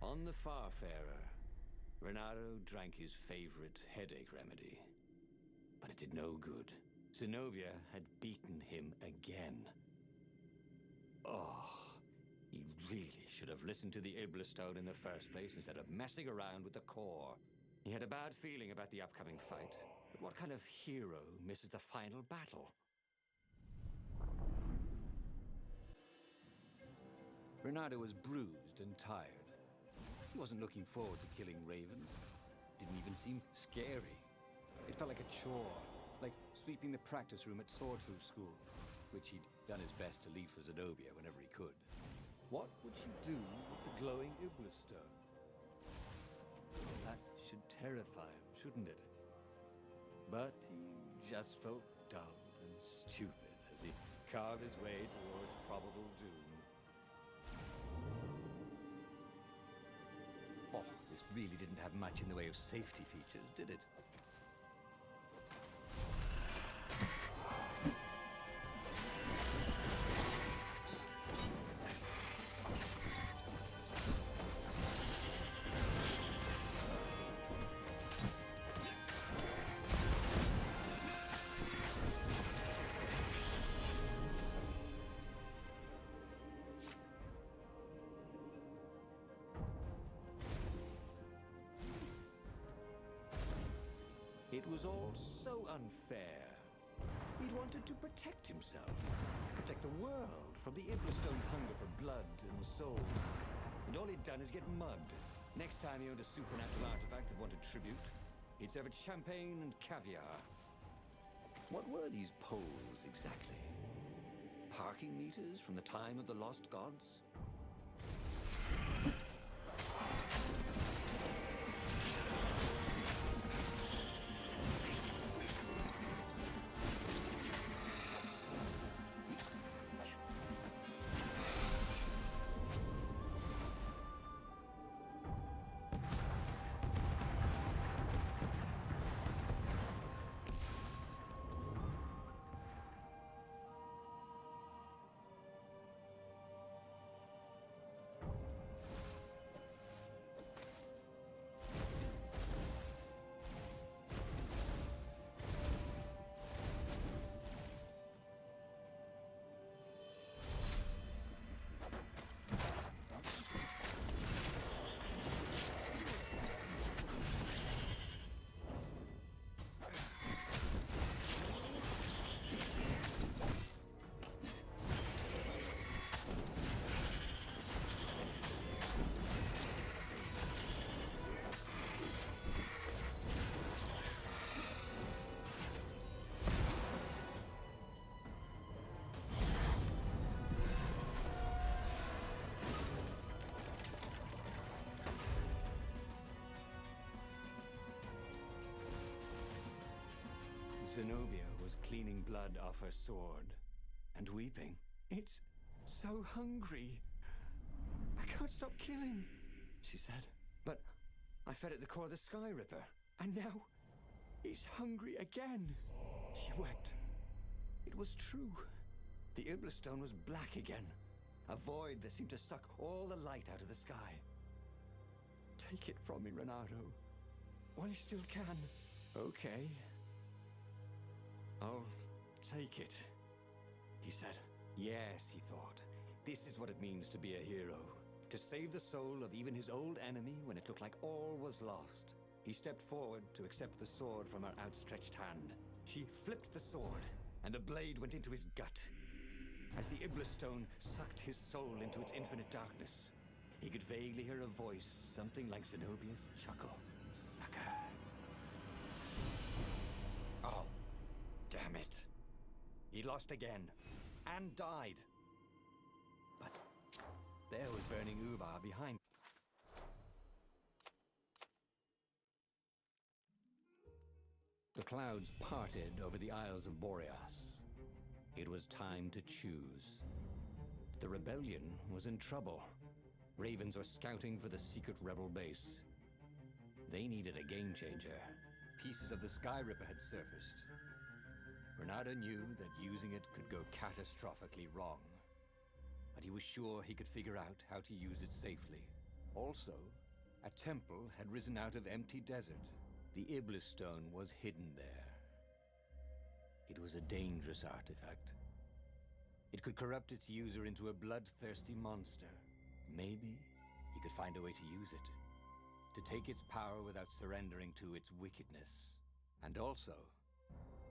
B: On the Farfarer, Renato drank his favorite headache remedy, but it did no good. Zenobia had beaten him again. Oh, he really should have listened to the Iblastone in the first place instead of messing around with the core. He had a bad feeling about the upcoming fight, but what kind of hero misses the final battle? Renato was bruised and tired. He wasn't looking forward to killing ravens. Didn't even seem scary. It felt like a chore, like sweeping the practice room at Swordfu School, which he'd done his best to leave for Zenobia whenever he could. What would she do with the glowing Iblastone? That should terrify him, shouldn't it? But he just felt dull and stupid as he carved his way towards probable doom. Oh, this really didn't have much in the way of safety features, did it? It was all so unfair. He'd wanted to protect himself, protect the world from the Iblastone's hunger for blood and souls. And all he'd done is get mugged. Next time he owned a supernatural artifact that wanted tribute, he'd serve it champagne and caviar. What were these poles exactly? Parking meters from the time of the lost gods? Zenobia was cleaning blood off her sword and weeping. It's so hungry. I can't stop killing, she said. But I fed it the core of the Sky Ripper, and now it's hungry again. She wept. It was true. The Iblastone was black again, a void that seemed to suck all the light out of the sky. Take it from me, Renato, while you still can. Okay. I'll take it, he said. Yes, he thought. This is what it means to be a hero. To save the soul of even his old enemy when it looked like all was lost. He stepped forward to accept the sword from her outstretched hand. She flipped the sword, and the blade went into his gut. As the Iblastone sucked his soul into its infinite darkness, he could vaguely hear a voice, something like Zenobia's chuckle. Sucker. Oh. Damn it. He'd lost again. And died. But there was burning Ubar behind. The clouds parted over the Isles of Boreas. It was time to choose. The rebellion was in trouble. Ravens were scouting for the secret rebel base. They needed a game changer. Pieces of the Sky Ripper had surfaced. Renato knew that using it could go catastrophically wrong, but he was sure he could figure out how to use it safely. Also, A temple had risen out of empty desert. The Iblis stone was hidden there. It was a dangerous artifact. It could corrupt its user into a bloodthirsty monster. Maybe he could find a way to use it, to take its power without surrendering to its wickedness. And also,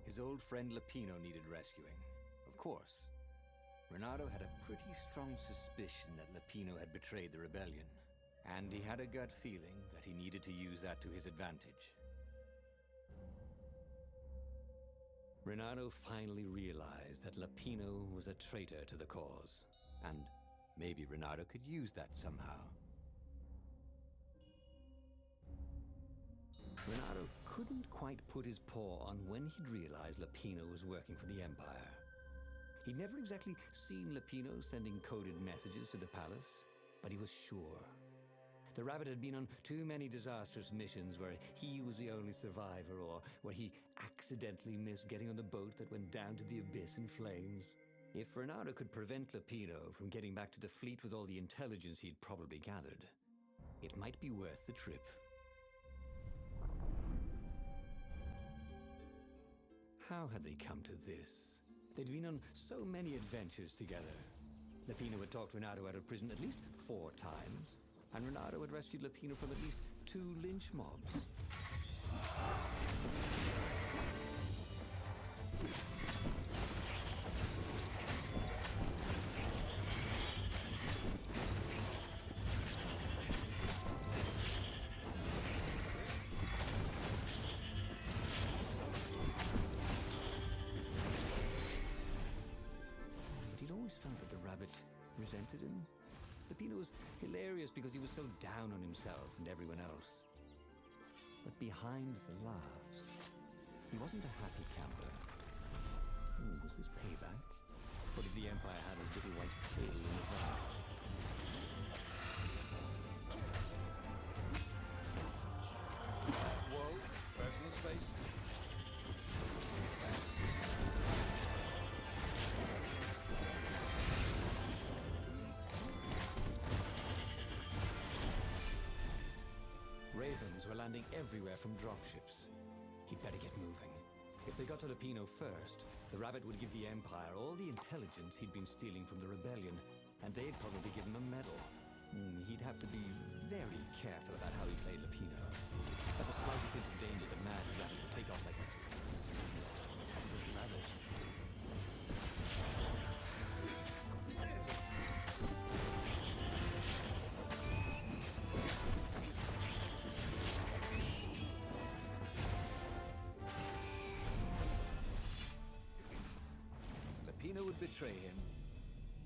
B: his old friend Lapino needed rescuing. Of course, Renato had a pretty strong suspicion that Lapino had betrayed the rebellion, and he had a gut feeling that he needed to use that to his advantage. Renato finally realized that Lapino was a traitor to the cause, and maybe Renato could use that somehow. Renato couldn't quite put his paw on when he'd realized Lapino was working for the Empire. He'd never exactly seen Lapino sending coded messages to the palace, but he was sure. The rabbit had been on too many disastrous missions where he was the only survivor, or where he accidentally missed getting on the boat that went down to the abyss in flames. If Renato could prevent Lapino from getting back to the fleet with all the intelligence he'd probably gathered, it might be worth the trip. How had they come to this? They'd been on so many adventures together. Lapino had talked Renato out of prison at least 4 times, and Renato had rescued Lapino from at least 2 lynch mobs. But he'd always felt that the rabbit resented him. Lapino was hilarious because he was so down on himself and everyone else. But behind the laughs, he wasn't a happy camper. Ooh, was this payback? Or did the Empire have his little white tail in advance? Whoa, personal space? Ravens were landing everywhere from dropships. He'd better get moving. If they got to Lapino first, the rabbit would give the Empire all the intelligence he'd been stealing from the rebellion, and they'd probably give him a medal. He'd have to be very careful about how he played Lapino. At the slightest hint of danger, the mad rabbit would take off like a rabbit. Lapino would betray him.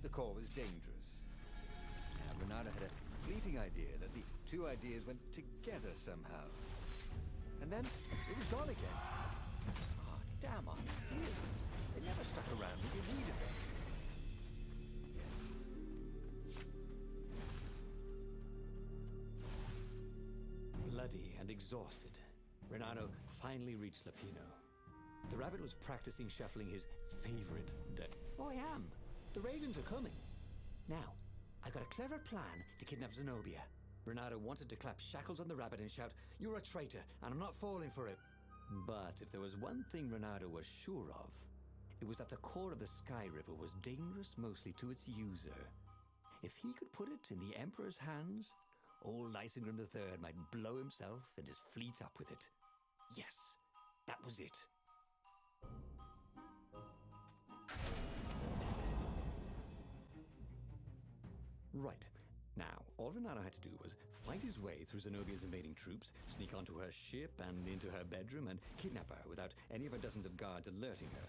B: The core was dangerous. Now, Renato had a fleeting idea that the 2 ideas went together somehow. And then it was gone again. Ah, damn ideas. They never stuck around when you needed them. Bloody and exhausted, Renato finally reached Lapino. The rabbit was practicing shuffling his favorite deck. Oh, I am. The ravens are coming. Now, I've got a clever plan to kidnap Zenobia. Renato wanted to clap shackles on the rabbit and shout, "You're a traitor, and I'm not falling for it." But if there was one thing Renato was sure of, it was that the core of the Sky River was dangerous mostly to its user. If he could put it in the Emperor's hands, old Isengrim III might blow himself and his fleet up with it. Yes, that was it. Right. Now, all Renato had to do was fight his way through Zenobia's invading troops, sneak onto her ship and into her bedroom, and kidnap her without any of her dozens of guards alerting her.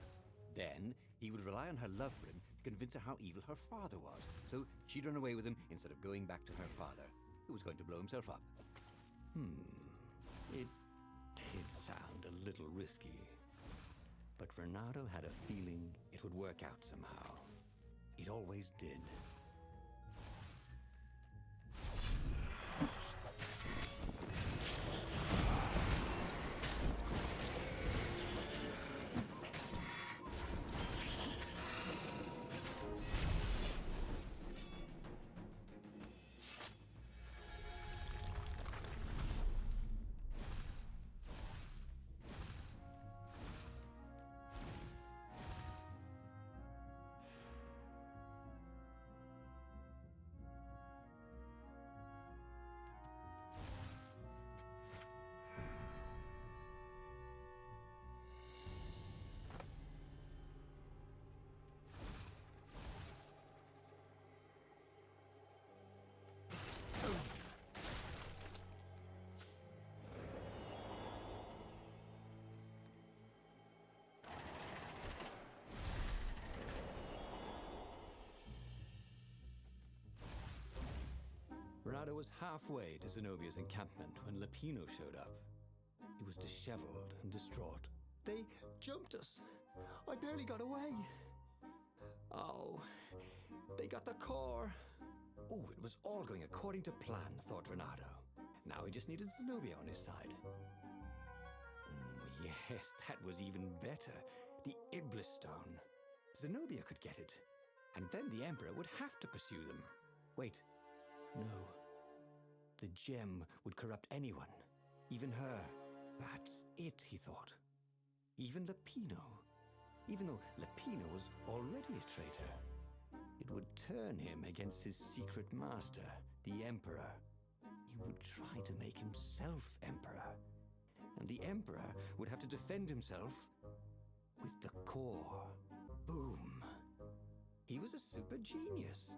B: Then, he would rely on her love for him to convince her how evil her father was, so she'd run away with him instead of going back to her father, who was going to blow himself up. It did sound a little risky. But Renato had a feeling it would work out somehow. It always did. Renato was halfway to Zenobia's encampment when Lapino showed up. He was disheveled and distraught.
C: They jumped us. I barely got away. Oh, they got the core.
B: Oh, it was all going according to plan, thought Renato. Now he just needed Zenobia on his side. Yes, that was even better. The Iblis Stone. Zenobia could get it. And then the Emperor would have to pursue them. Wait. No. The gem would corrupt anyone. Even her. That's it, he thought. Even Lapino. Even though Lapino was already a traitor. It would turn him against his secret master, the Emperor. He would try to make himself Emperor. And the Emperor would have to defend himself with the core. Boom. He was a super genius.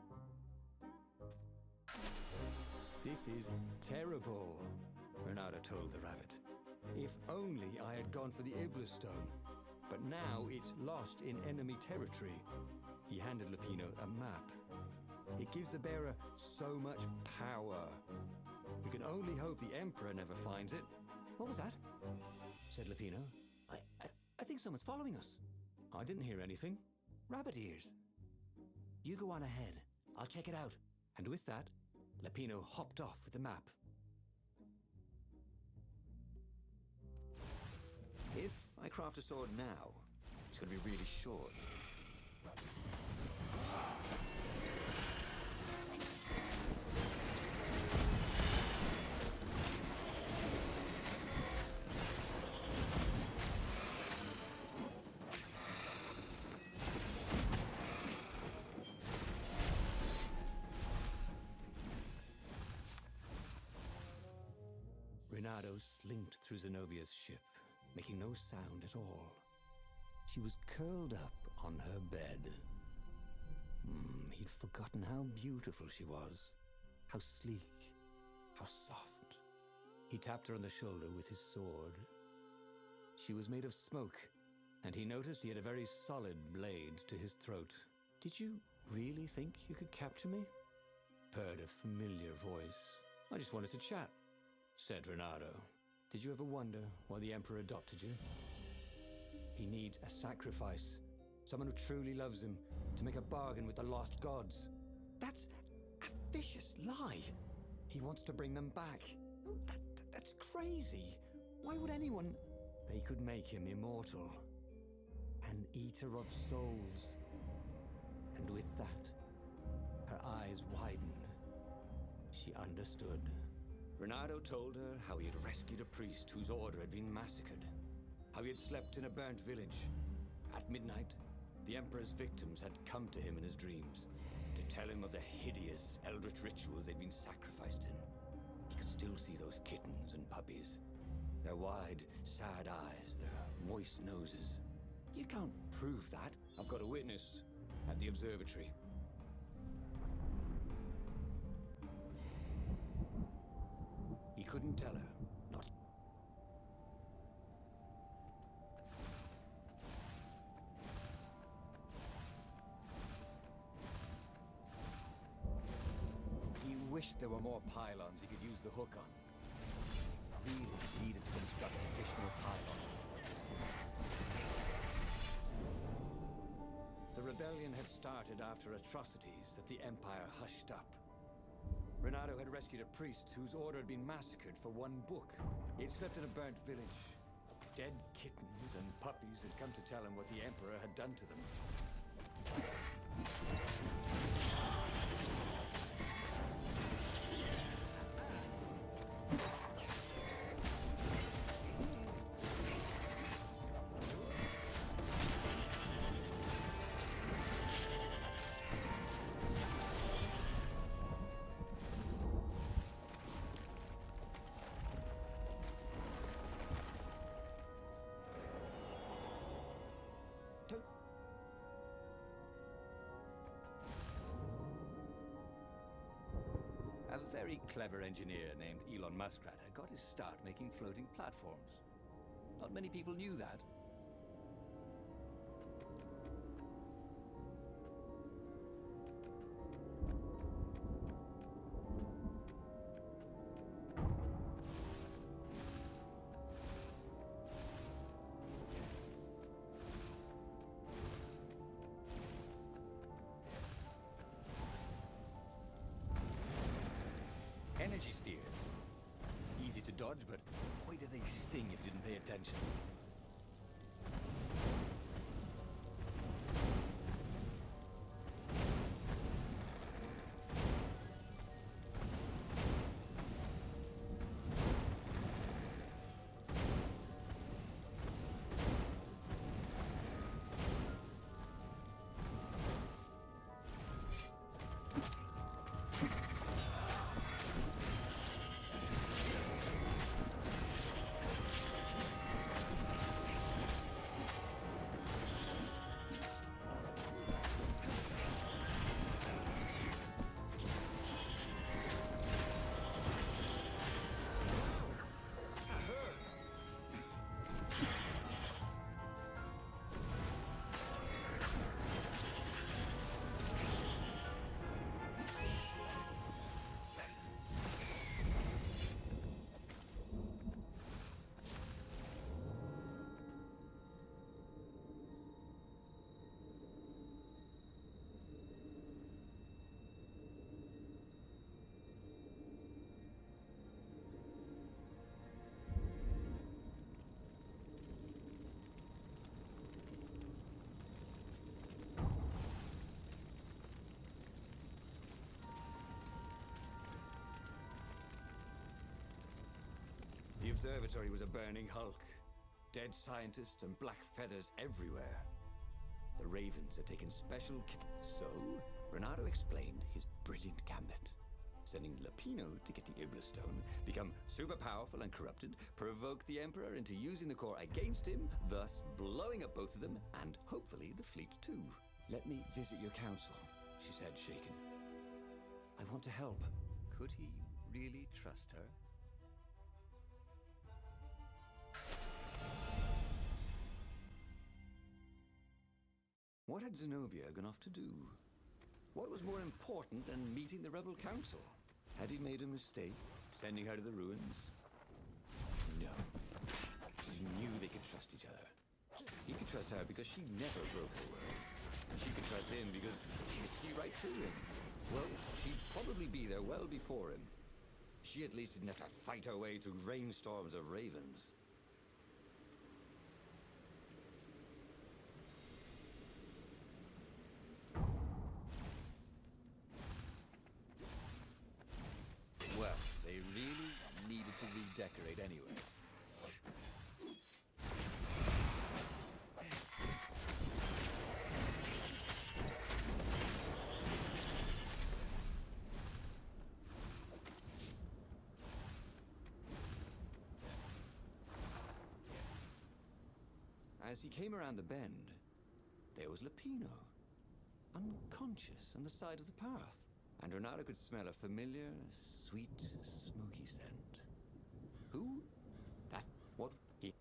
B: This is terrible, Renato told the rabbit. If only I had gone for the Iblis Stone. But now it's lost in enemy territory. He handed Lapino a map. It gives the bearer so much power. We can only hope the Emperor never finds it.
C: What was that?
B: Said Lapino.
C: I think someone's following us.
B: I didn't hear anything. Rabbit ears.
C: You go on ahead. I'll check it out.
B: And with that, Lapino hopped off with the map.
C: If I craft a sword now, it's going to be really short.
B: Renato slinked through Zenobia's ship, making no sound at all. She was curled up on her bed. He'd forgotten how beautiful she was, how sleek, how soft. He tapped her on the shoulder with his sword. She was made of smoke, and he noticed he had a very solid blade to his throat. Did you really think you could capture me? Purred a familiar voice. I just wanted to chat, said Renato. Did you ever wonder why the Emperor adopted you? He needs a sacrifice. Someone who truly loves him, to make a bargain with the lost gods.
C: That's a vicious lie.
B: He wants to bring them back.
C: That's crazy. Why would anyone...
B: They could make him immortal. An eater of souls. And with that, her eyes widened. She understood. Renato told her how he had rescued a priest whose order had been massacred. How he had slept in a burnt village. At midnight, the Emperor's victims had come to him in his dreams to tell him of the hideous eldritch rituals they'd been sacrificed in. He could still see those kittens and puppies. Their wide, sad eyes, their moist noses.
C: You can't prove that.
B: I've got a witness at the observatory. He couldn't tell her. Not. He wished there were more pylons he could use the hook on. Really needed to construct additional pylons. The rebellion had started after atrocities that the Empire hushed up. Renato had rescued a priest whose order had been massacred for one book. He had slept in a burnt village. Dead kittens and puppies had come to tell him what the Emperor had done to them. A very clever engineer named Elon Muskrat had got his start making floating platforms. Not many people knew that. energy spheres. Easy to dodge, but boy do they sting if you didn't pay attention. The observatory was a burning hulk. Dead scientists and black feathers everywhere. The Ravens had taken special So, Renato explained his brilliant gambit. Sending Lapino to get the Iblis Stone, become super powerful and corrupted, provoke the Emperor into using the core against him, thus blowing up both of them, and hopefully the fleet too. "Let me visit your council," she said, shaken. "I want to help." Could he really trust her? What had Zenobia gone off to do? What was more important than meeting the rebel council? Had he made a mistake, sending her to the ruins? No. He knew they could trust each other. He could trust her because she never broke her word. And she could trust him because she could see right through him. Well, she'd probably be there well before him. She at least didn't have to fight her way through rainstorms of ravens. Well, they really needed to redecorate anyway. As he came around the bend, there was Lapino, unconscious on the side of the path. And Renato could smell a familiar, sweet, smoky scent. Who? That, what, he...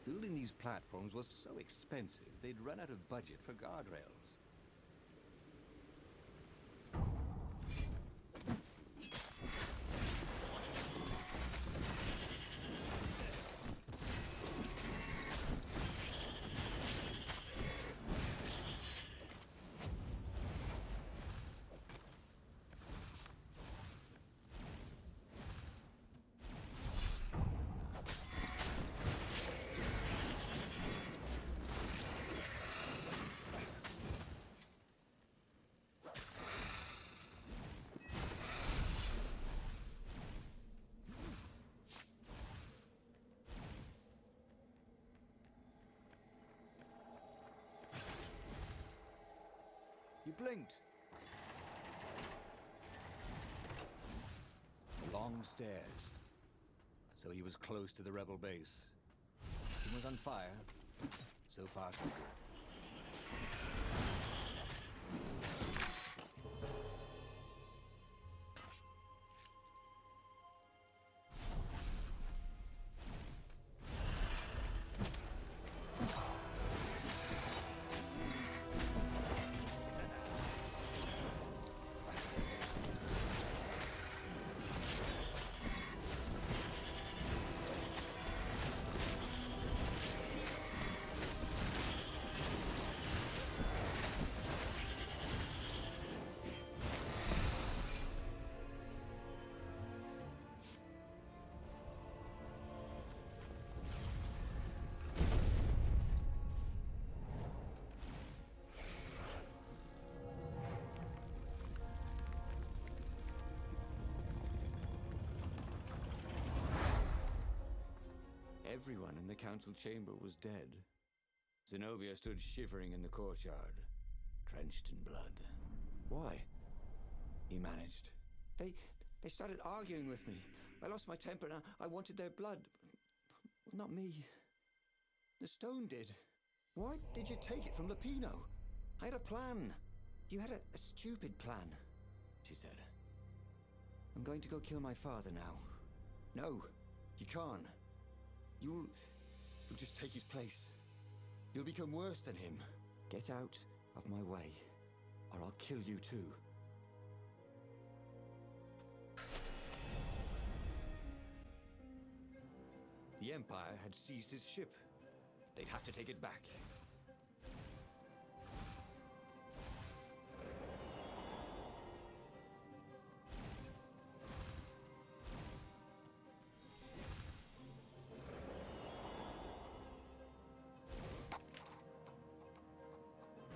B: Building these platforms was so expensive, they'd run out of budget for guardrails. He blinked. Long stairs. So he was close to the rebel base. He was on fire. So far, so good. Everyone in the council chamber was dead. Zenobia stood shivering in the courtyard, drenched in blood.
C: Why?
B: He managed. They started arguing with me. I lost my temper and I wanted their blood. Well, not me. The stone did. Why did you take it from Lupino? I had a plan. You had a stupid plan, she said. I'm going to go kill my father now. No, you can't. You'll just take his place. You'll become worse than him. Get out of my way, or I'll kill you too. The Empire had seized his ship. They'd have to take it back.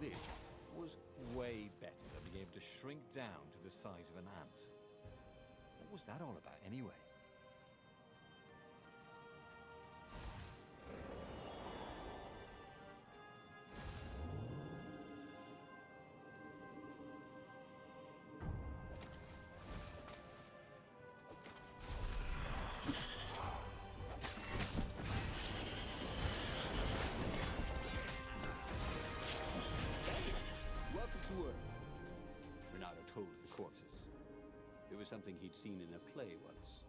E: This was way better than being able to shrink down to the size of an ant. What was that all about, anyway? Renato told the corpses. It was something he'd seen in a play once.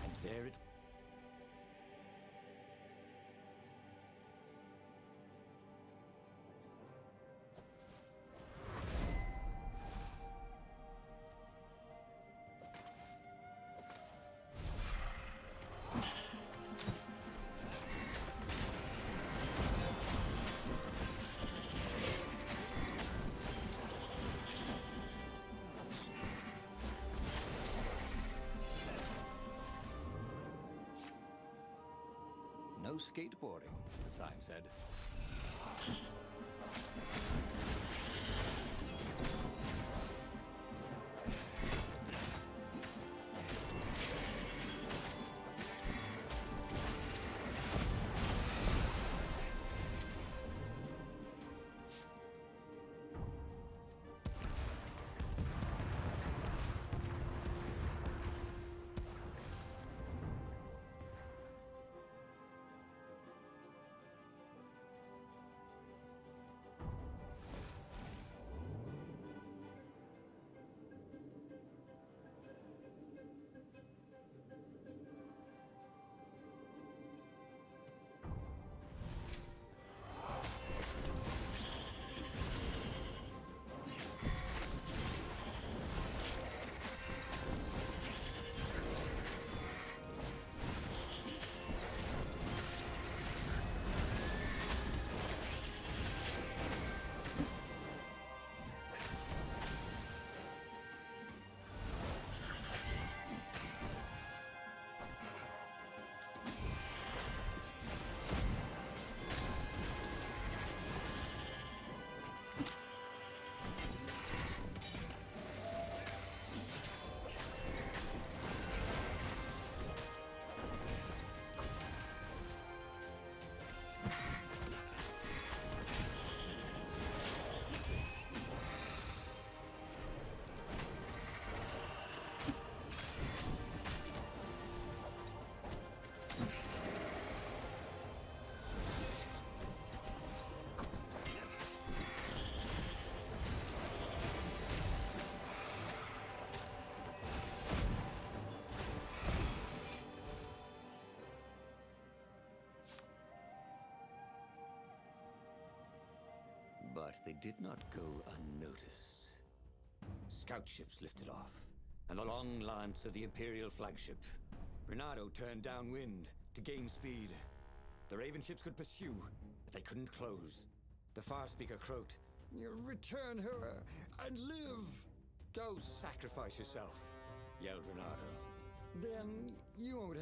E: And there it
B: No skateboarding, the sign said. But they did not go unnoticed. Scout ships lifted off, and the long lance of the Imperial flagship. Renato turned downwind to gain speed. The Raven ships could pursue, but they couldn't close. The Farspeaker croaked, "Return her and live!" "Go sacrifice yourself," yelled Renato. "Then you won't